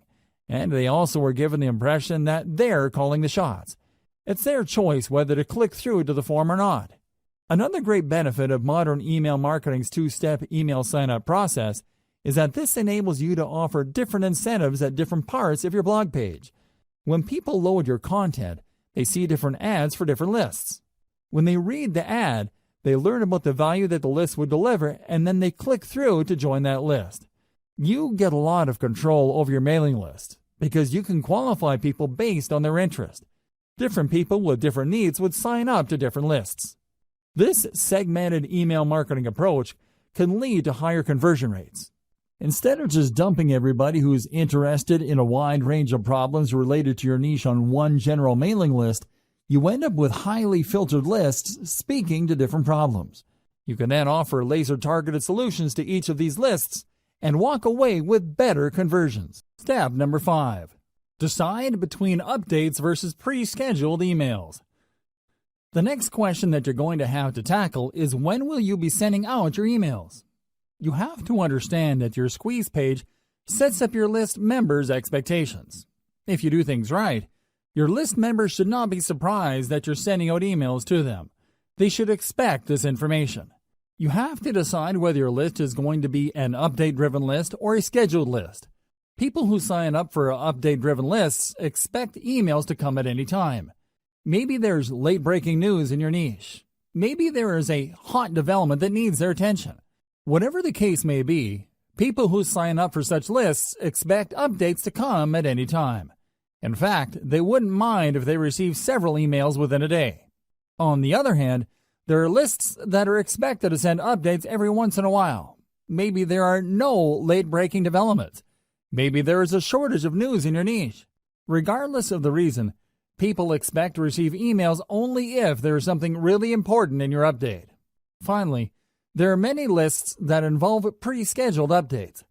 and they also are given the impression that they're calling the shots. It's their choice whether to click through to the form or not. Another great benefit of modern email marketing's two-step email sign-up process is that this enables you to offer different incentives at different parts of your blog page. When people load your content, they see different ads for different lists. When they read the ad, they learn about the value that the list would deliver, and then they click through to join that list. You get a lot of control over your mailing list because you can qualify people based on their interest. Different people with different needs would sign up to different lists. This segmented email marketing approach can lead to higher conversion rates. Instead of just dumping everybody who's interested in a wide range of problems related to your niche on one general mailing list, you end up with highly filtered lists speaking to different problems. You can then offer laser-targeted solutions to each of these lists and walk away with better conversions. Step number 5. Decide between updates versus pre-scheduled emails. The next question that you're going to have to tackle is when will you be sending out your emails? You have to understand that your squeeze page sets up your list members' expectations. If you do things right, your list members should not be surprised that you're sending out emails to them. They should expect this information. You have to decide whether your list is going to be an update-driven list or a scheduled list. People who sign up for update-driven lists expect emails to come at any time. Maybe there's late-breaking news in your niche. Maybe there is a hot development that needs their attention. Whatever the case may be, people who sign up for such lists expect updates to come at any time. In fact, they wouldn't mind if they receive several emails within a day. On the other hand, there are lists that are expected to send updates every once in a while. Maybe there are no late-breaking developments. Maybe there is a shortage of news in your niche. Regardless of the reason, people expect to receive emails only if there is something really important in your update. Finally, there are many lists that involve pre-scheduled updates.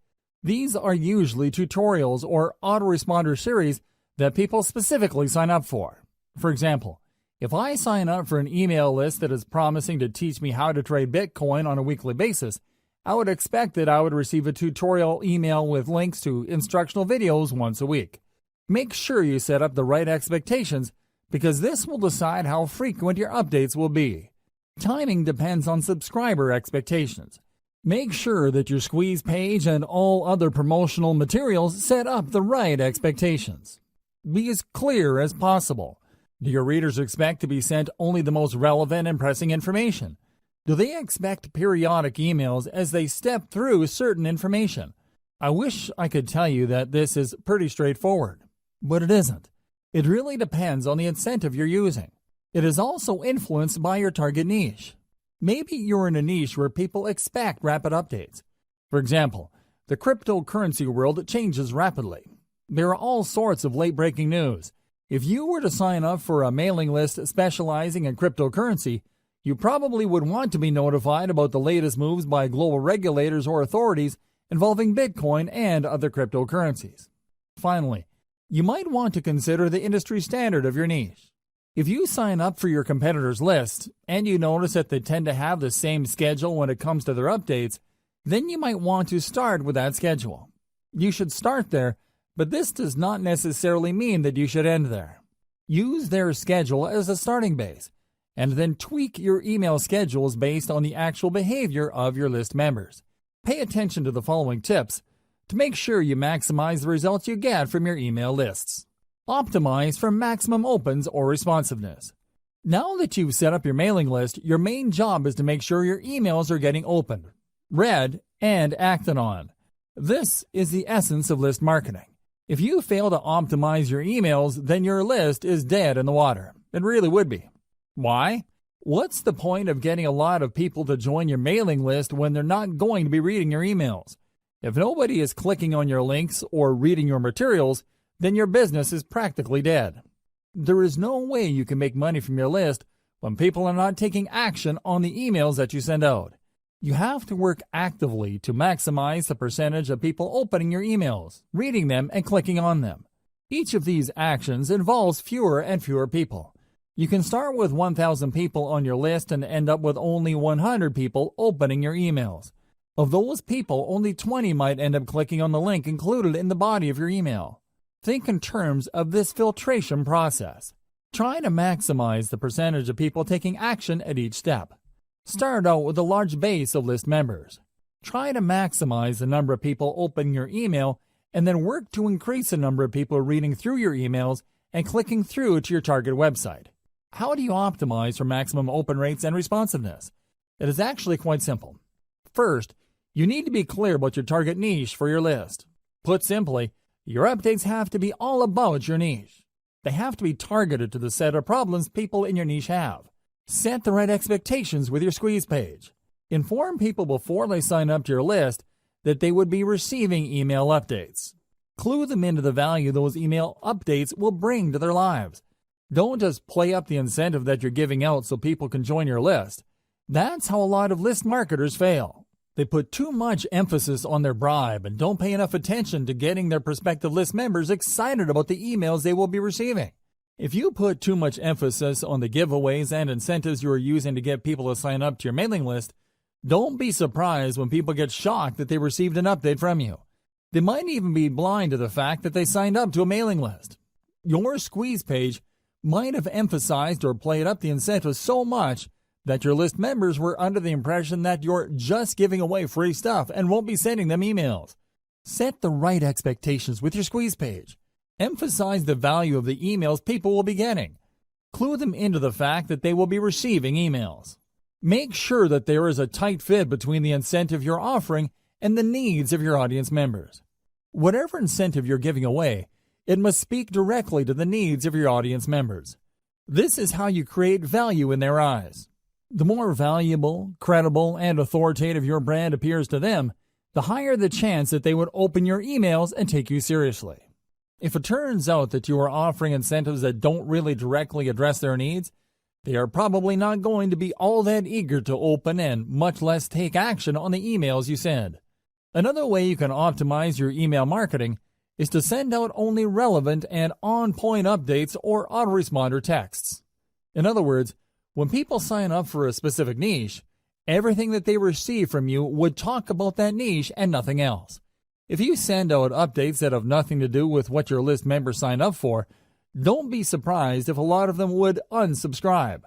These are usually tutorials or autoresponder series that people specifically sign up for. For example, if I sign up for an email list that is promising to teach me how to trade Bitcoin on a weekly basis, I would expect that I would receive a tutorial email with links to instructional videos once a week. Make sure you set up the right expectations because this will decide how frequent your updates will be. Timing depends on subscriber expectations. Make sure that your squeeze page and all other promotional materials set up the right expectations. Be as clear as possible. Do your readers expect to be sent only the most relevant and pressing information? Do they expect periodic emails as they step through certain information? I wish I could tell you that this is pretty straightforward, but it isn't. It really depends on the incentive you're using. It is also influenced by your target niche. Maybe you're in a niche where people expect rapid updates. For example, the cryptocurrency world changes rapidly. There are all sorts of late-breaking news. If you were to sign up for a mailing list specializing in cryptocurrency, you probably would want to be notified about the latest moves by global regulators or authorities involving Bitcoin and other cryptocurrencies. Finally, you might want to consider the industry standard of your niche. If you sign up for your competitors' list and you notice that they tend to have the same schedule when it comes to their updates, then you might want to start with that schedule. You should start there, but this does not necessarily mean that you should end there. Use their schedule as a starting base, and then tweak your email schedules based on the actual behavior of your list members. Pay attention to the following tips to make sure you maximize the results you get from your email lists. Optimize for maximum opens or responsiveness. Now that you've set up your mailing list, your main job is to make sure your emails are getting opened, read, and acted on. This is the essence of list marketing. If you fail to optimize your emails, then your list is dead in the water. It really would be. Why? What's the point of getting a lot of people to join your mailing list when they're not going to be reading your emails? If nobody is clicking on your links or reading your materials, then your business is practically dead. There is no way you can make money from your list when people are not taking action on the emails that you send out. You have to work actively to maximize the percentage of people opening your emails, reading them, and clicking on them. Each of these actions involves fewer and fewer people. You can start with 1,000 people on your list and end up with only 100 people opening your emails. Of those people, only 20 might end up clicking on the link included in the body of your email. Think in terms of this filtration process. Try to maximize the percentage of people taking action at each step. Start out with a large base of list members. Try to maximize the number of people opening your email and then work to increase the number of people reading through your emails and clicking through to your target website. How do you optimize for maximum open rates and responsiveness? It is actually quite simple. First, you need to be clear about your target niche for your list. Put simply, your updates have to be all about your niche. They have to be targeted to the set of problems people in your niche have. Set the right expectations with your squeeze page. Inform people before they sign up to your list that they would be receiving email updates. Clue them into the value those email updates will bring to their lives. Don't just play up the incentive that you're giving out so people can join your list. That's how a lot of list marketers fail. They put too much emphasis on their bribe and don't pay enough attention to getting their prospective list members excited about the emails they will be receiving. If you put too much emphasis on the giveaways and incentives you are using to get people to sign up to your mailing list, don't be surprised when people get shocked that they received an update from you. They might even be blind to the fact that they signed up to a mailing list. Your squeeze page might have emphasized or played up the incentives so much that your list members were under the impression that you're just giving away free stuff and won't be sending them emails. Set the right expectations with your squeeze page. Emphasize the value of the emails people will be getting. Clue them into the fact that they will be receiving emails. Make sure that there is a tight fit between the incentive you're offering and the needs of your audience members. Whatever incentive you're giving away, it must speak directly to the needs of your audience members. This is how you create value in their eyes. The more valuable, credible, and authoritative your brand appears to them, the higher the chance that they would open your emails and take you seriously. If it turns out that you are offering incentives that don't really directly address their needs, they are probably not going to be all that eager to open and much less take action on the emails you send. Another way you can optimize your email marketing is to send out only relevant and on-point updates or autoresponder texts. In other words, when people sign up for a specific niche, everything that they receive from you would talk about that niche and nothing else. If you send out updates that have nothing to do with what your list members sign up for, don't be surprised if a lot of them would unsubscribe.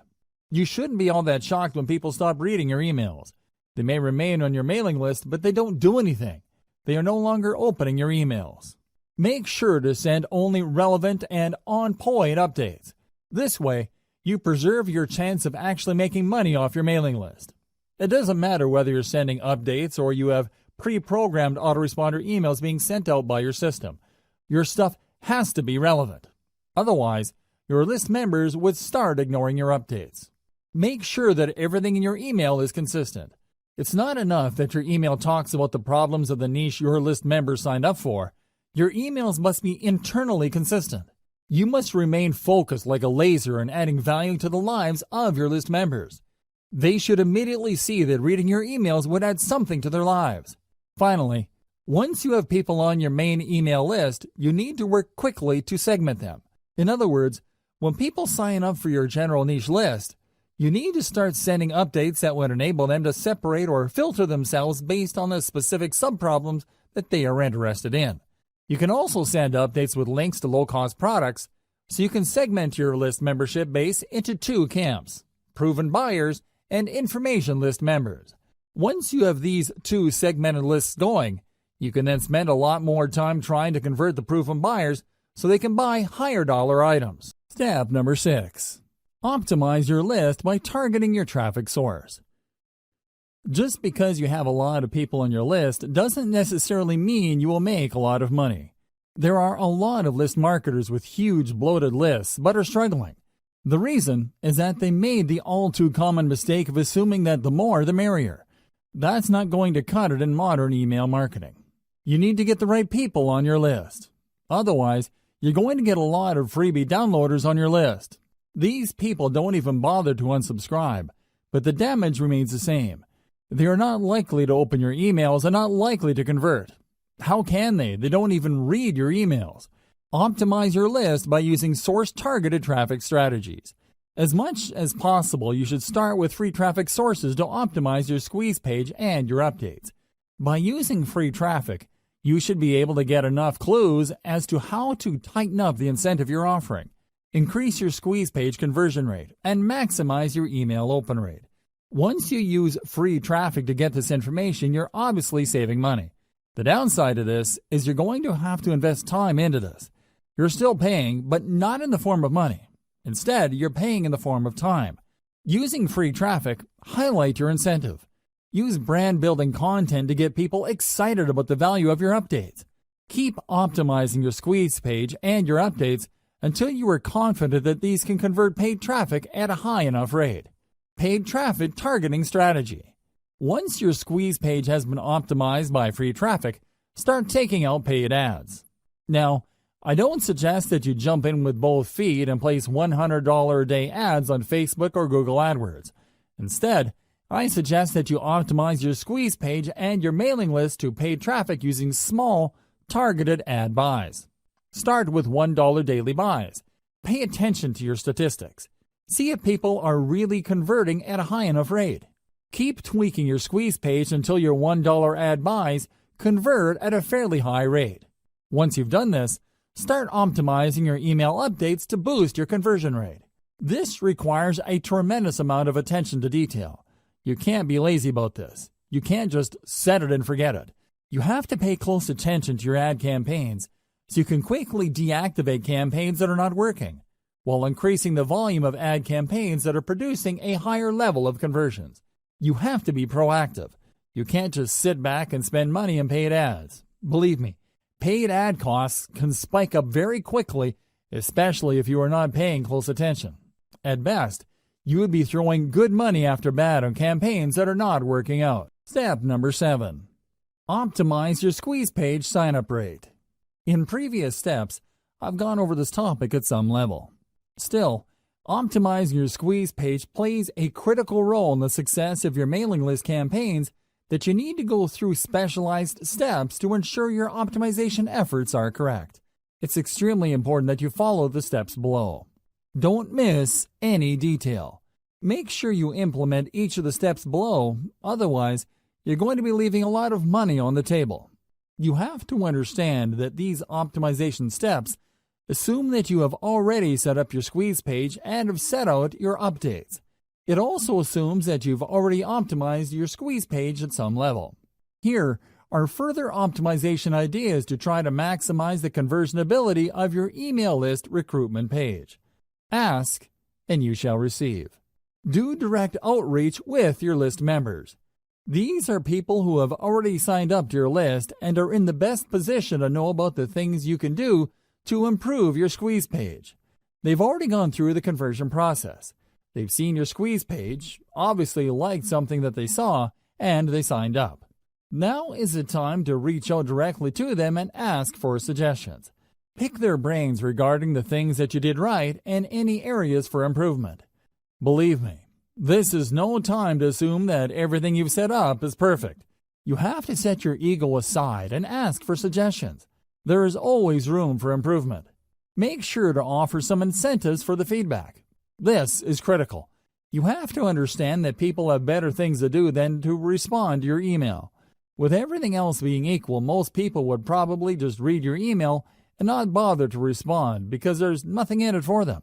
You shouldn't be all that shocked when people stop reading your emails. They may remain on your mailing list, but they don't do anything. They are no longer opening your emails. Make sure to send only relevant and on-point updates. This way, you preserve your chance of actually making money off your mailing list. It doesn't matter whether you're sending updates or you have pre-programmed autoresponder emails being sent out by your system. Your stuff has to be relevant. Otherwise, your list members would start ignoring your updates. Make sure that everything in your email is consistent. It's not enough that your email talks about the problems of the niche your list members signed up for. Your emails must be internally consistent. You must remain focused like a laser in adding value to the lives of your list members. They should immediately see that reading your emails would add something to their lives. Finally, once you have people on your main email list, you need to work quickly to segment them. In other words, when people sign up for your general niche list, you need to start sending updates that would enable them to separate or filter themselves based on the specific subproblems that they are interested in. You can also send updates with links to low-cost products, so you can segment your list membership base into two camps: proven buyers and information list members. Once you have these two segmented lists going, you can then spend a lot more time trying to convert the proven buyers so they can buy higher dollar items. Step number 6. Optimize your list by targeting your traffic source. Just because you have a lot of people on your list doesn't necessarily mean you will make a lot of money. There are a lot of list marketers with huge bloated lists but are struggling. The reason is that they made the all-too-common mistake of assuming that the more the merrier. That's not going to cut it in modern email marketing. You need to get the right people on your list. Otherwise, you're going to get a lot of freebie downloaders on your list. These people don't even bother to unsubscribe, but the damage remains the same. They are not likely to open your emails and not likely to convert. How can they? They don't even read your emails. Optimize your list by using source-targeted traffic strategies. As much as possible, you should start with free traffic sources to optimize your squeeze page and your updates. By using free traffic, you should be able to get enough clues as to how to tighten up the incentive you're offering, increase your squeeze page conversion rate, and maximize your email open rate. Once you use free traffic to get this information, you're obviously saving money. The downside of this is you're going to have to invest time into this. You're still paying, but not in the form of money. Instead, you're paying in the form of time. Using free traffic, highlight your incentive. Use brand-building content to get people excited about the value of your updates. Keep optimizing your squeeze page and your updates until you are confident that these can convert paid traffic at a high enough rate. Paid traffic targeting strategy. Once your squeeze page has been optimized by free traffic, start taking out paid ads. Now, I don't suggest that you jump in with both feet and place $100 a day ads on Facebook or Google AdWords. Instead, I suggest that you optimize your squeeze page and your mailing list to paid traffic using small, targeted ad buys. Start with $1 daily buys. Pay attention to your statistics. See if people are really converting at a high enough rate. Keep tweaking your squeeze page until your $1 ad buys convert at a fairly high rate. Once you've done this, start optimizing your email updates to boost your conversion rate. This requires a tremendous amount of attention to detail. You can't be lazy about this. You can't just set it and forget it. You have to pay close attention to your ad campaigns so you can quickly deactivate campaigns that are not working, while increasing the volume of ad campaigns that are producing a higher level of conversions. You have to be proactive. You can't just sit back and spend money in paid ads. Believe me, paid ad costs can spike up very quickly, especially if you are not paying close attention. At best, you would be throwing good money after bad on campaigns that are not working out. Step number 7. Optimize your squeeze page sign-up rate. In previous steps, I've gone over this topic at some level. Still, optimizing your squeeze page plays a critical role in the success of your mailing list campaigns that you need to go through specialized steps to ensure your optimization efforts are correct. It's extremely important that you follow the steps below. Don't miss any detail. Make sure you implement each of the steps below, otherwise, you're going to be leaving a lot of money on the table. You have to understand that these optimization steps assume that you have already set up your squeeze page and have set out your updates. It also assumes that you've already optimized your squeeze page at some level. Here are further optimization ideas to try to maximize the conversion ability of your email list recruitment page. Ask, and you shall receive. Do direct outreach with your list members. These are people who have already signed up to your list and are in the best position to know about the things you can do to improve your squeeze page. They've already gone through the conversion process. They've seen your squeeze page, obviously liked something that they saw, and they signed up. Now is the time to reach out directly to them and ask for suggestions. Pick their brains regarding the things that you did right and any areas for improvement. Believe me, this is no time to assume that everything you've set up is perfect. You have to set your ego aside and ask for suggestions. There is always room for improvement. Make sure to offer some incentives for the feedback. This is critical. You have to understand that people have better things to do than to respond to your email. With everything else being equal, most people would probably just read your email and not bother to respond because there's nothing in it for them.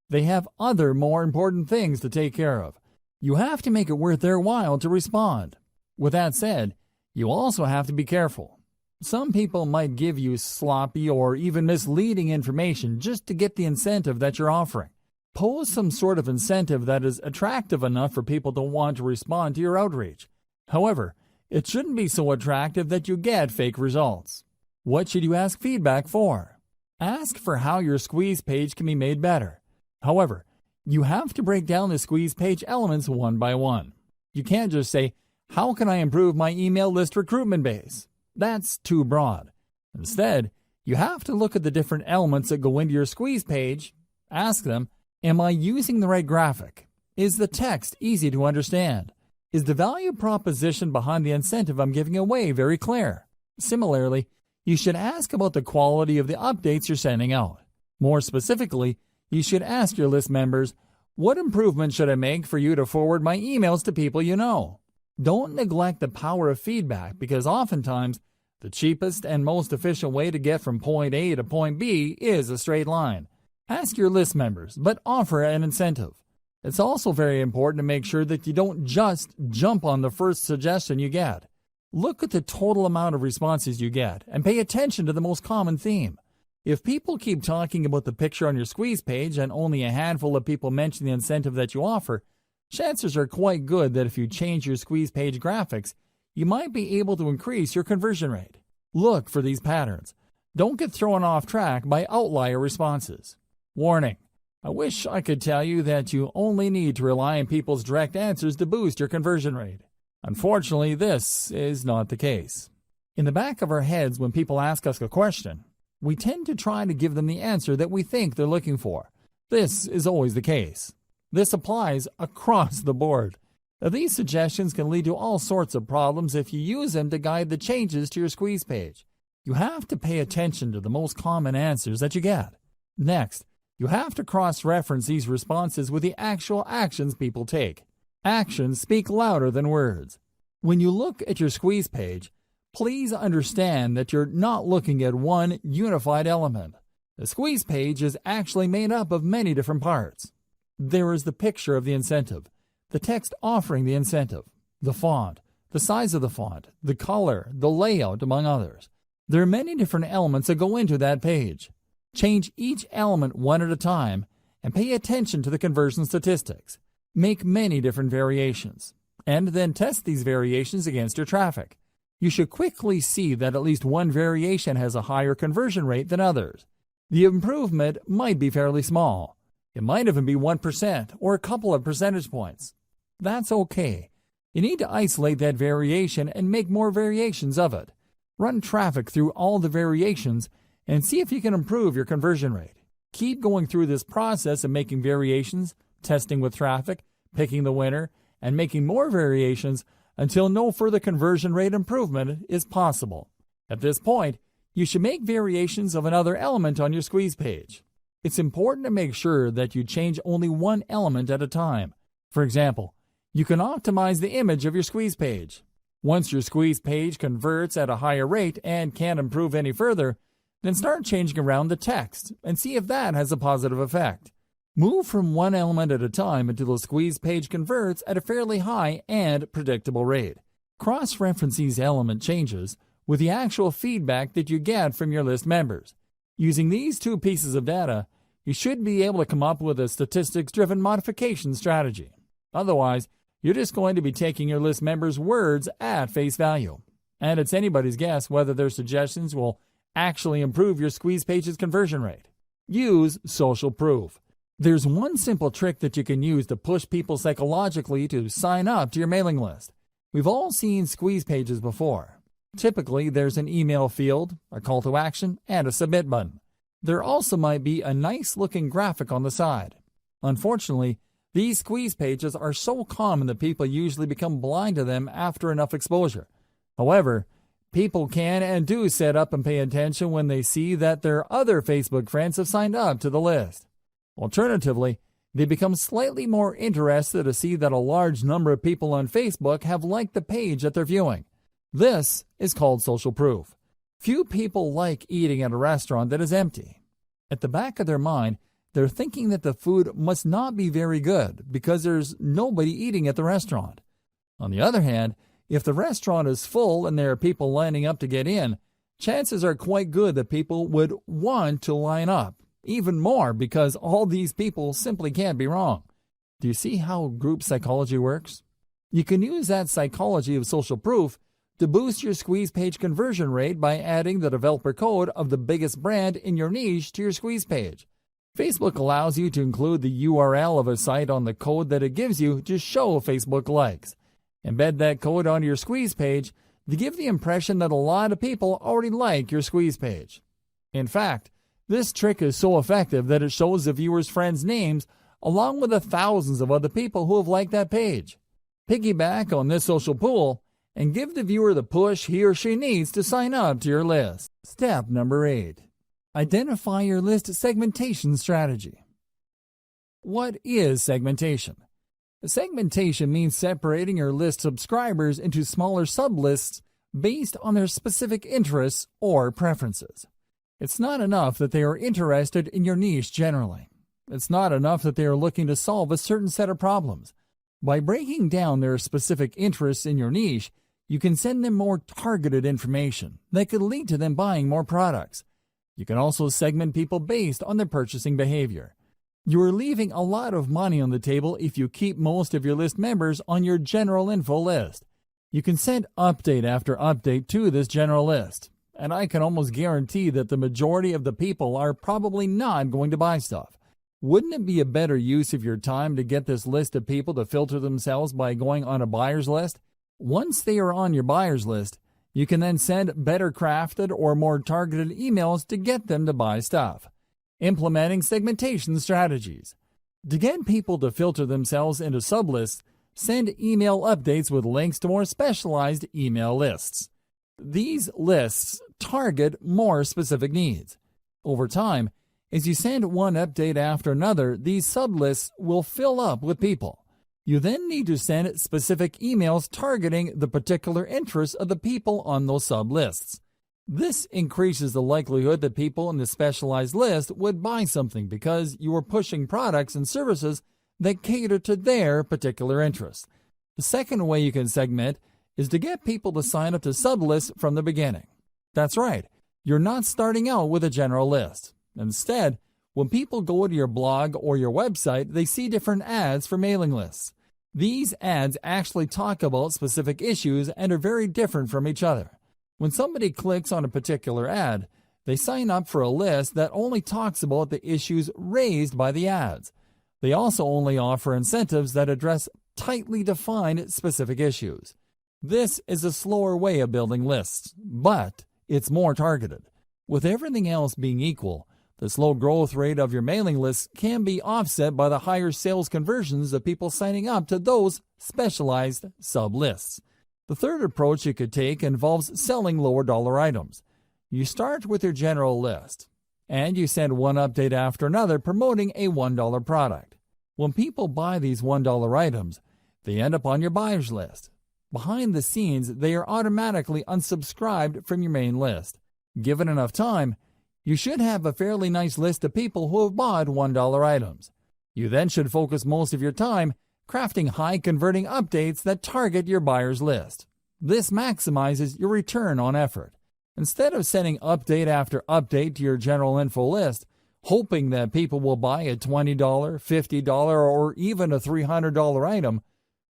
They have other more important things to take care of. You have to make it worth their while to respond. With that said, you also have to be careful. Some people might give you sloppy or even misleading information just to get the incentive that you're offering. Pose some sort of incentive that is attractive enough for people to want to respond to your outreach. However, it shouldn't be so attractive that you get fake results. What should you ask feedback for? Ask for how your squeeze page can be made better. However, you have to break down the squeeze page elements one by one. You can't just say, "How can I improve my email list recruitment base?" That's too broad. Instead, you have to look at the different elements that go into your squeeze page. Ask them, am I using the right graphic? Is the text easy to understand? Is the value proposition behind the incentive I'm giving away very clear? Similarly, you should ask about the quality of the updates you're sending out. More specifically, you should ask your list members, what improvement should I make for you to forward my emails to people you know? Don't neglect the power of feedback because oftentimes the cheapest and most efficient way to get from point A to point B is a straight line. Ask your list members, but offer an incentive. It's also very important to make sure that you don't just jump on the first suggestion you get. Look at the total amount of responses you get and pay attention to the most common theme. If people keep talking about the picture on your squeeze page and only a handful of people mention the incentive that you offer, chances are quite good that if you change your squeeze page graphics, you might be able to increase your conversion rate. Look for these patterns. Don't get thrown off track by outlier responses. Warning: I wish I could tell you that you only need to rely on people's direct answers to boost your conversion rate. Unfortunately, this is not the case. In the back of our heads, when people ask us a question, we tend to try to give them the answer that we think they're looking for. This is always the case. This applies across the board. Now, these suggestions can lead to all sorts of problems if you use them to guide the changes to your squeeze page. You have to pay attention to the most common answers that you get. Next, you have to cross-reference these responses with the actual actions people take. Actions speak louder than words. When you look at your squeeze page, please understand that you're not looking at one unified element. The squeeze page is actually made up of many different parts. There is the picture of the incentive, the text offering the incentive, the font, the size of the font, the color, the layout, among others. There are many different elements that go into that page. Change each element one at a time and pay attention to the conversion statistics. Make many different variations, and then test these variations against your traffic. You should quickly see that at least one variation has a higher conversion rate than others. The improvement might be fairly small. It might even be 1% or a couple of percentage points. That's okay. You need to isolate that variation and make more variations of it. Run traffic through all the variations and see if you can improve your conversion rate. Keep going through this process of making variations, testing with traffic, picking the winner, and making more variations until no further conversion rate improvement is possible. At this point, you should make variations of another element on your squeeze page. It's important to make sure that you change only one element at a time. For example, you can optimize the image of your squeeze page. Once your squeeze page converts at a higher rate and can't improve any further, then start changing around the text and see if that has a positive effect. Move from one element at a time until the squeeze page converts at a fairly high and predictable rate. Cross-reference these element changes with the actual feedback that you get from your list members. Using these two pieces of data, you should be able to come up with a statistics-driven modification strategy. Otherwise, you're just going to be taking your list members' words at face value. And it's anybody's guess whether their suggestions will actually improve your squeeze page's conversion rate. Use social proof. There's one simple trick that you can use to push people psychologically to sign up to your mailing list. We've all seen squeeze pages before. Typically, there's an email field, a call to action, and a submit button. There also might be a nice-looking graphic on the side. Unfortunately, these squeeze pages are so common that people usually become blind to them after enough exposure. However, people can and do sit up and pay attention when they see that their other Facebook friends have signed up to the list. Alternatively, they become slightly more interested to see that a large number of people on Facebook have liked the page that they're viewing. This is called social proof. Few people like eating at a restaurant that is empty. At the back of their mind, they're thinking that the food must not be very good because there's nobody eating at the restaurant. On the other hand, if the restaurant is full and there are people lining up to get in, chances are quite good that people would want to line up. Even more because all these people simply can't be wrong. Do you see how group psychology works? You can use that psychology of social proof to boost your squeeze page conversion rate by adding the developer code of the biggest brand in your niche to your squeeze page. Facebook allows you to include the URL of a site on the code that it gives you to show Facebook likes. Embed that code onto your squeeze page to give the impression that a lot of people already like your squeeze page. In fact, this trick is so effective that it shows the viewer's friends' names along with the thousands of other people who have liked that page. Piggyback on this social pool and give the viewer the push he or she needs to sign up to your list. Step number 8. Identify your list segmentation strategy. What is segmentation? Segmentation means separating your list subscribers into smaller sublists based on their specific interests or preferences. It's not enough that they are interested in your niche generally. It's not enough that they are looking to solve a certain set of problems. By breaking down their specific interests in your niche, you can send them more targeted information that could lead to them buying more products. You can also segment people based on their purchasing behavior. You are leaving a lot of money on the table if you keep most of your list members on your general info list. You can send update after update to this general list, and I can almost guarantee that the majority of the people are probably not going to buy stuff. Wouldn't it be a better use of your time to get this list of people to filter themselves by going on a buyer's list? Once they are on your buyer's list, you can then send better crafted or more targeted emails to get them to buy stuff. Implementing segmentation strategies. To get people to filter themselves into sublists, send email updates with links to more specialized email lists. These lists target more specific needs. Over time, as you send one update after another, these sublists will fill up with people. You then need to send specific emails targeting the particular interests of the people on those sublists. This increases the likelihood that people in the specialized list would buy something because you are pushing products and services that cater to their particular interests. The second way you can segment is to get people to sign up to sublists from the beginning. That's right, you're not starting out with a general list. Instead, when people go to your blog or your website, they see different ads for mailing lists. These ads actually talk about specific issues and are very different from each other. When somebody clicks on a particular ad, they sign up for a list that only talks about the issues raised by the ads. They also only offer incentives that address tightly defined specific issues. This is a slower way of building lists, but it's more targeted. With everything else being equal, the slow growth rate of your mailing lists can be offset by the higher sales conversions of people signing up to those specialized sub-lists. The third approach you could take involves selling lower dollar items. You start with your general list, and you send one update after another promoting a $1 product. When people buy these $1 items, they end up on your buyer's list. Behind the scenes, they are automatically unsubscribed from your main list. Given enough time, you should have a fairly nice list of people who have bought $1 items. You then should focus most of your time crafting high-converting updates that target your buyer's list. This maximizes your return on effort. Instead of sending update after update to your general info list, hoping that people will buy a $20, $50, or even a $300 item,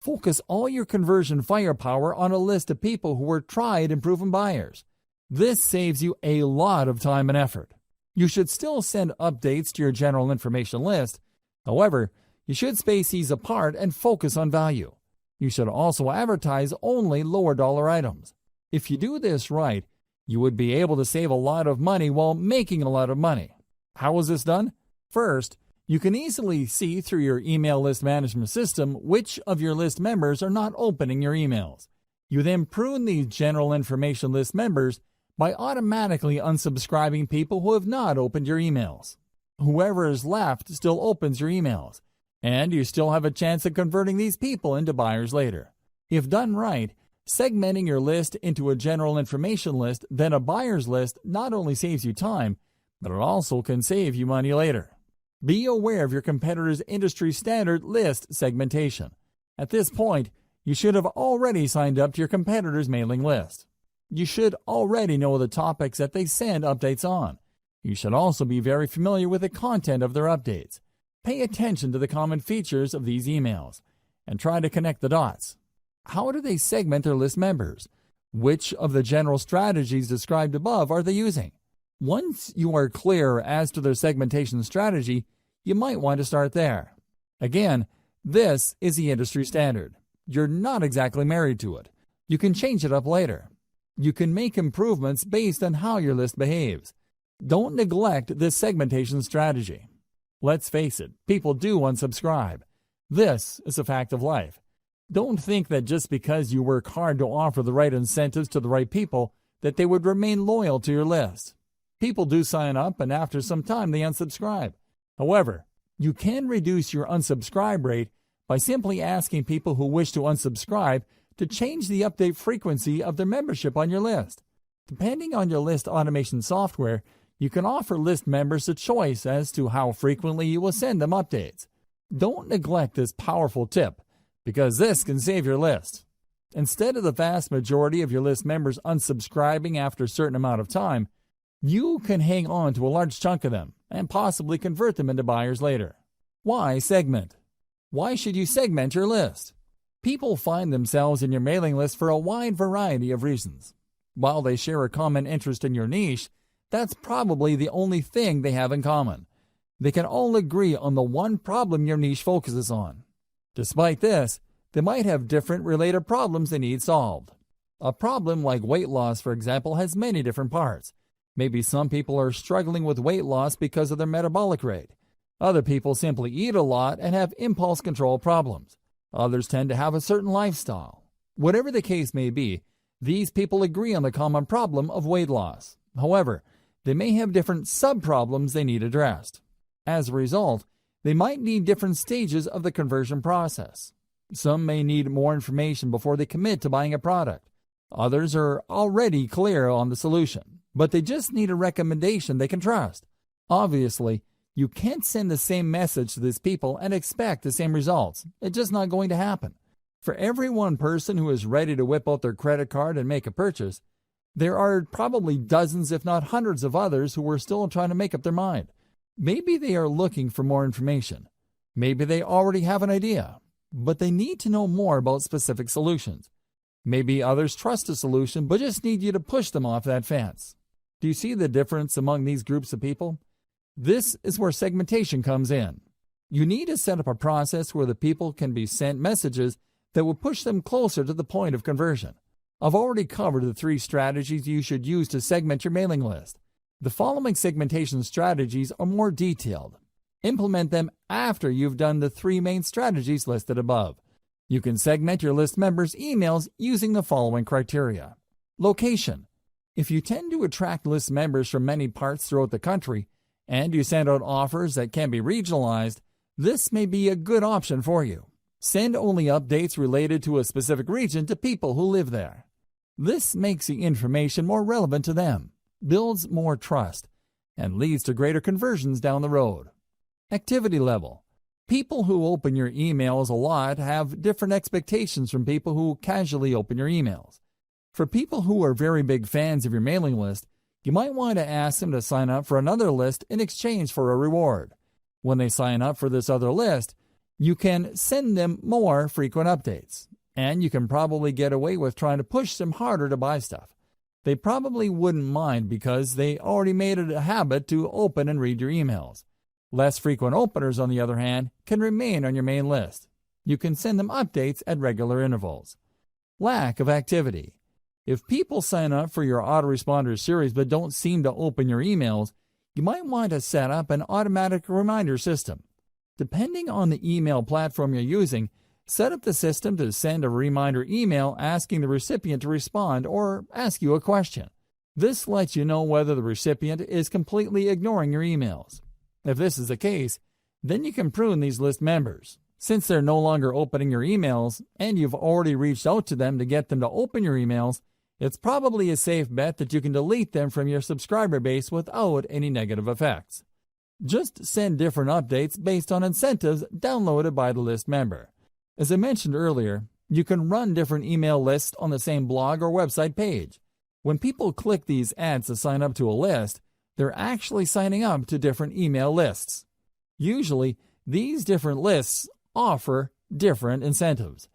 Focus all your conversion firepower on a list of people who are tried and proven buyers. This saves you a lot of time and effort. You should still send updates to your general information list. However, you should space these apart and focus on value. You should also advertise only lower dollar items. If you do this right, you would be able to save a lot of money while making a lot of money. How is this done? First, you can easily see through your email list management system which of your list members are not opening your emails. You then prune these general information list members by automatically unsubscribing people who have not opened your emails. Whoever is left still opens your emails, and you still have a chance of converting these people into buyers later. If done right, segmenting your list into a general information list, then a buyer's list not only saves you time, but it also can save you money later. Be aware of your competitor's industry standard list segmentation. At this point, you should have already signed up to your competitor's mailing list. You should already know the topics that they send updates on. You should also be very familiar with the content of their updates. Pay attention to the common features of these emails and try to connect the dots. How do they segment their list members? Which of the general strategies described above are they using? Once you are clear as to their segmentation strategy, you might want to start there. Again, this is the industry standard. You're not exactly married to it. You can change it up later. You can make improvements based on how your list behaves. Don't neglect this segmentation strategy. Let's face it, people do unsubscribe. This is a fact of life. Don't think that just because you work hard to offer the right incentives to the right people, that they would remain loyal to your list. People do sign up, and after some time they unsubscribe. However, you can reduce your unsubscribe rate by simply asking people who wish to unsubscribe to change the update frequency of their membership on your list. Depending on your list automation software, you can offer list members a choice as to how frequently you will send them updates. Don't neglect this powerful tip, because this can save your list. Instead of the vast majority of your list members unsubscribing after a certain amount of time, you can hang on to a large chunk of them and possibly convert them into buyers later. Why segment? Why should you segment your list? People find themselves in your mailing list for a wide variety of reasons. While they share a common interest in your niche, that's probably the only thing they have in common. They can all agree on the one problem your niche focuses on. Despite this, they might have different related problems they need solved. A problem like weight loss, for example, has many different parts. Maybe some people are struggling with weight loss because of their metabolic rate. Other people simply eat a lot and have impulse control problems. Others tend to have a certain lifestyle. Whatever the case may be, these people agree on the common problem of weight loss. However, they may have different sub-problems they need addressed. As a result, they might need different stages of the conversion process. Some may need more information before they commit to buying a product. Others are already clear on the solution, but they just need a recommendation they can trust. Obviously, you can't send the same message to these people and expect the same results. It's just not going to happen. For every one person who is ready to whip out their credit card and make a purchase, there are probably dozens, if not hundreds of others who are still trying to make up their mind. Maybe they are looking for more information. Maybe they already have an idea, but they need to know more about specific solutions. Maybe others trust a solution but just need you to push them off that fence. Do you see the difference among these groups of people? This is where segmentation comes in. You need to set up a process where the people can be sent messages that will push them closer to the point of conversion. I've already covered the 3 strategies you should use to segment your mailing list. The following segmentation strategies are more detailed. Implement them after you've done the 3 main strategies listed above. You can segment your list members' emails using the following criteria. Location. If you tend to attract list members from many parts throughout the country, and you send out offers that can be regionalized, this may be a good option for you. Send only updates related to a specific region to people who live there. This makes the information more relevant to them, builds more trust, and leads to greater conversions down the road. Activity level. People who open your emails a lot have different expectations from people who casually open your emails. For people who are very big fans of your mailing list, you might want to ask them to sign up for another list in exchange for a reward. When they sign up for this other list, You can send them more frequent updates, and you can probably get away with trying to push them harder to buy stuff. They probably wouldn't mind because they already made it a habit to open and read your emails. Less frequent openers, on the other hand, can remain on your main list. You can send them updates at regular intervals. Lack of activity. If people sign up for your autoresponder series but don't seem to open your emails, you might want to set up an automatic reminder system. Depending on the email platform you're using, set up the system to send a reminder email asking the recipient to respond or ask you a question. This lets you know whether the recipient is completely ignoring your emails. If this is the case, then you can prune these list members. Since they're no longer opening your emails and you've already reached out to them to get them to open your emails, it's probably a safe bet that you can delete them from your subscriber base without any negative effects. Just send different updates based on incentives downloaded by the list member. As I mentioned earlier, you can run different email lists on the same blog or website page. When people click these ads to sign up to a list, they're actually signing up to different email lists. Usually, these different lists offer different incentives.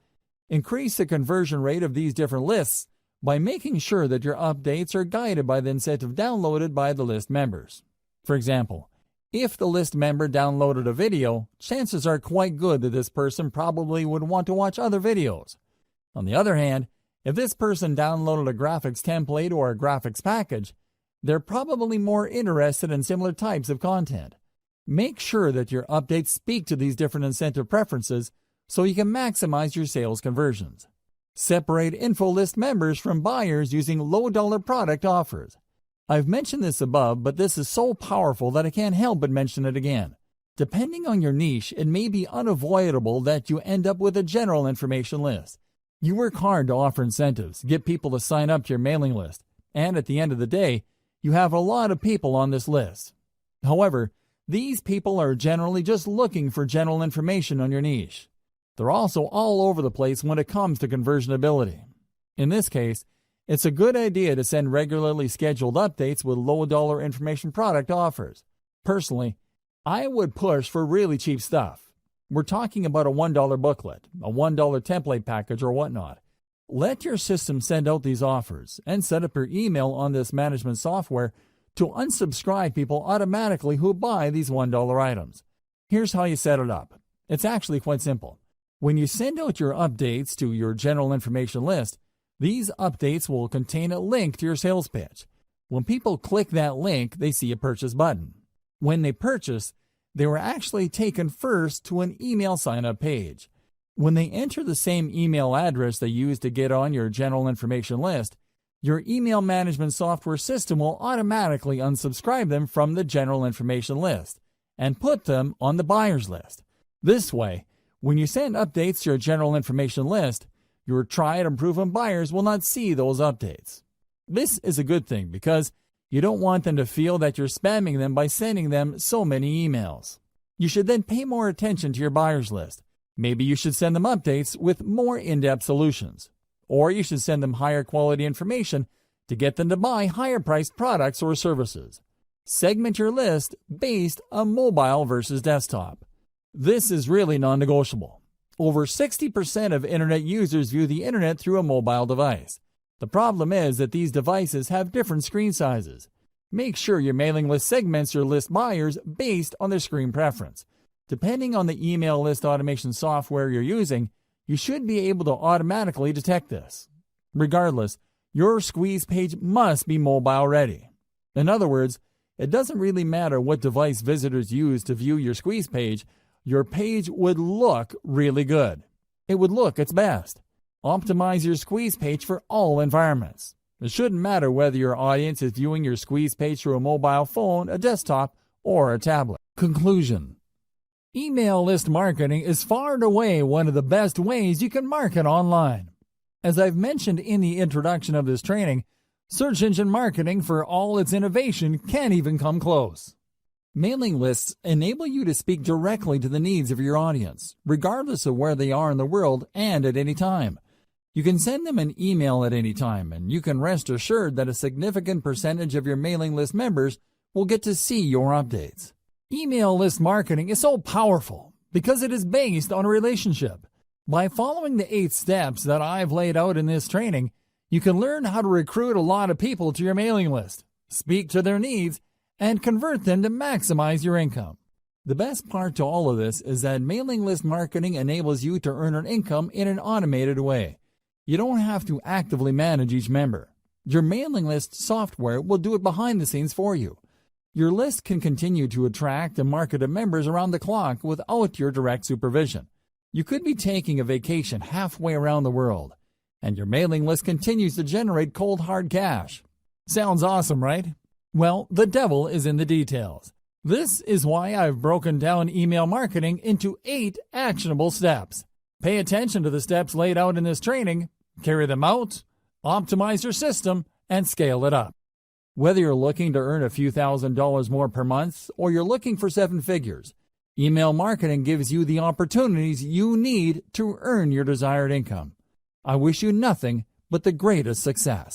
Increase the conversion rate of these different lists by making sure that your updates are guided by the incentive downloaded by the list members. For example, if the list member downloaded a video, chances are quite good that this person probably would want to watch other videos. On the other hand, if this person downloaded a graphics template or a graphics package, they're probably more interested in similar types of content. Make sure that your updates speak to these different incentive preferences so you can maximize your sales conversions. Separate info list members from buyers using low-dollar product offers. I've mentioned this above, but this is so powerful that I can't help but mention it again. Depending on your niche, it may be unavoidable that you end up with a general information list. You work hard to offer incentives, get people to sign up to your mailing list, and at the end of the day, you have a lot of people on this list. However, these people are generally just looking for general information on your niche. They're also all over the place when it comes to conversionability. In this case, it's a good idea to send regularly scheduled updates with low-dollar information product offers. Personally, I would push for really cheap stuff. We're talking about a $1 booklet, a $1 template package, or whatnot. Let your system send out these offers and set up your email on this management software to unsubscribe people automatically who buy these $1 items. Here's how you set it up. It's actually quite simple. When you send out your updates to your general information list, these updates will contain a link to your sales pitch. When people click that link, they see a purchase button. When they purchase, they were actually taken first to an email sign-up page. When they enter the same email address they used to get on your general information list, your email management software system will automatically unsubscribe them from the general information list and put them on the buyer's list. This way, when you send updates to your general information list, your tried and proven buyers will not see those updates. This is a good thing because you don't want them to feel that you're spamming them by sending them so many emails. You should then pay more attention to your buyer's list. Maybe you should send them updates with more in-depth solutions. Or you should send them higher quality information to get them to buy higher priced products or services. Segment your list based on mobile versus desktop. This is really non-negotiable. Over 60% of internet users view the internet through a mobile device. The problem is that these devices have different screen sizes. Make sure your mailing list segments your list buyers based on their screen preference. Depending on the email list automation software you're using, you should be able to automatically detect this. Regardless, your squeeze page must be mobile ready. In other words, it doesn't really matter what device visitors use to view your squeeze page, your page would look really good. It would look its best. Optimize your squeeze page for all environments. It shouldn't matter whether your audience is viewing your squeeze page through a mobile phone, a desktop, or a tablet. Conclusion. Email list marketing is far and away one of the best ways you can market online. As I've mentioned in the introduction of this training, search engine marketing, for all its innovation, can't even come close. Mailing lists enable you to speak directly to the needs of your audience, regardless of where they are in the world and at any time. You can send them an email at any time, and you can rest assured that a significant percentage of your mailing list members will get to see your updates. Email list marketing is so powerful Because it is based on a relationship. By following the 8 steps that I've laid out in this training, you can learn how to recruit a lot of people to your mailing list, speak to their needs, and convert them to maximize your income. The best part to all of this is that mailing list marketing enables you to earn an income in an automated way. You don't have to actively manage each member. Your mailing list software will do it behind the scenes for you. Your list can continue to attract and market to members around the clock without your direct supervision. You could be taking a vacation halfway around the world, and your mailing list continues to generate cold hard cash. Sounds awesome, right? Well, the devil is in the details. This is why I've broken down email marketing into 8 actionable steps. Pay attention to the steps laid out in this training, carry them out, optimize your system, and scale it up. Whether you're looking to earn a few $1,000s more per month or you're looking for 7 figures, email marketing gives you the opportunities you need to earn your desired income. I wish you nothing but the greatest success.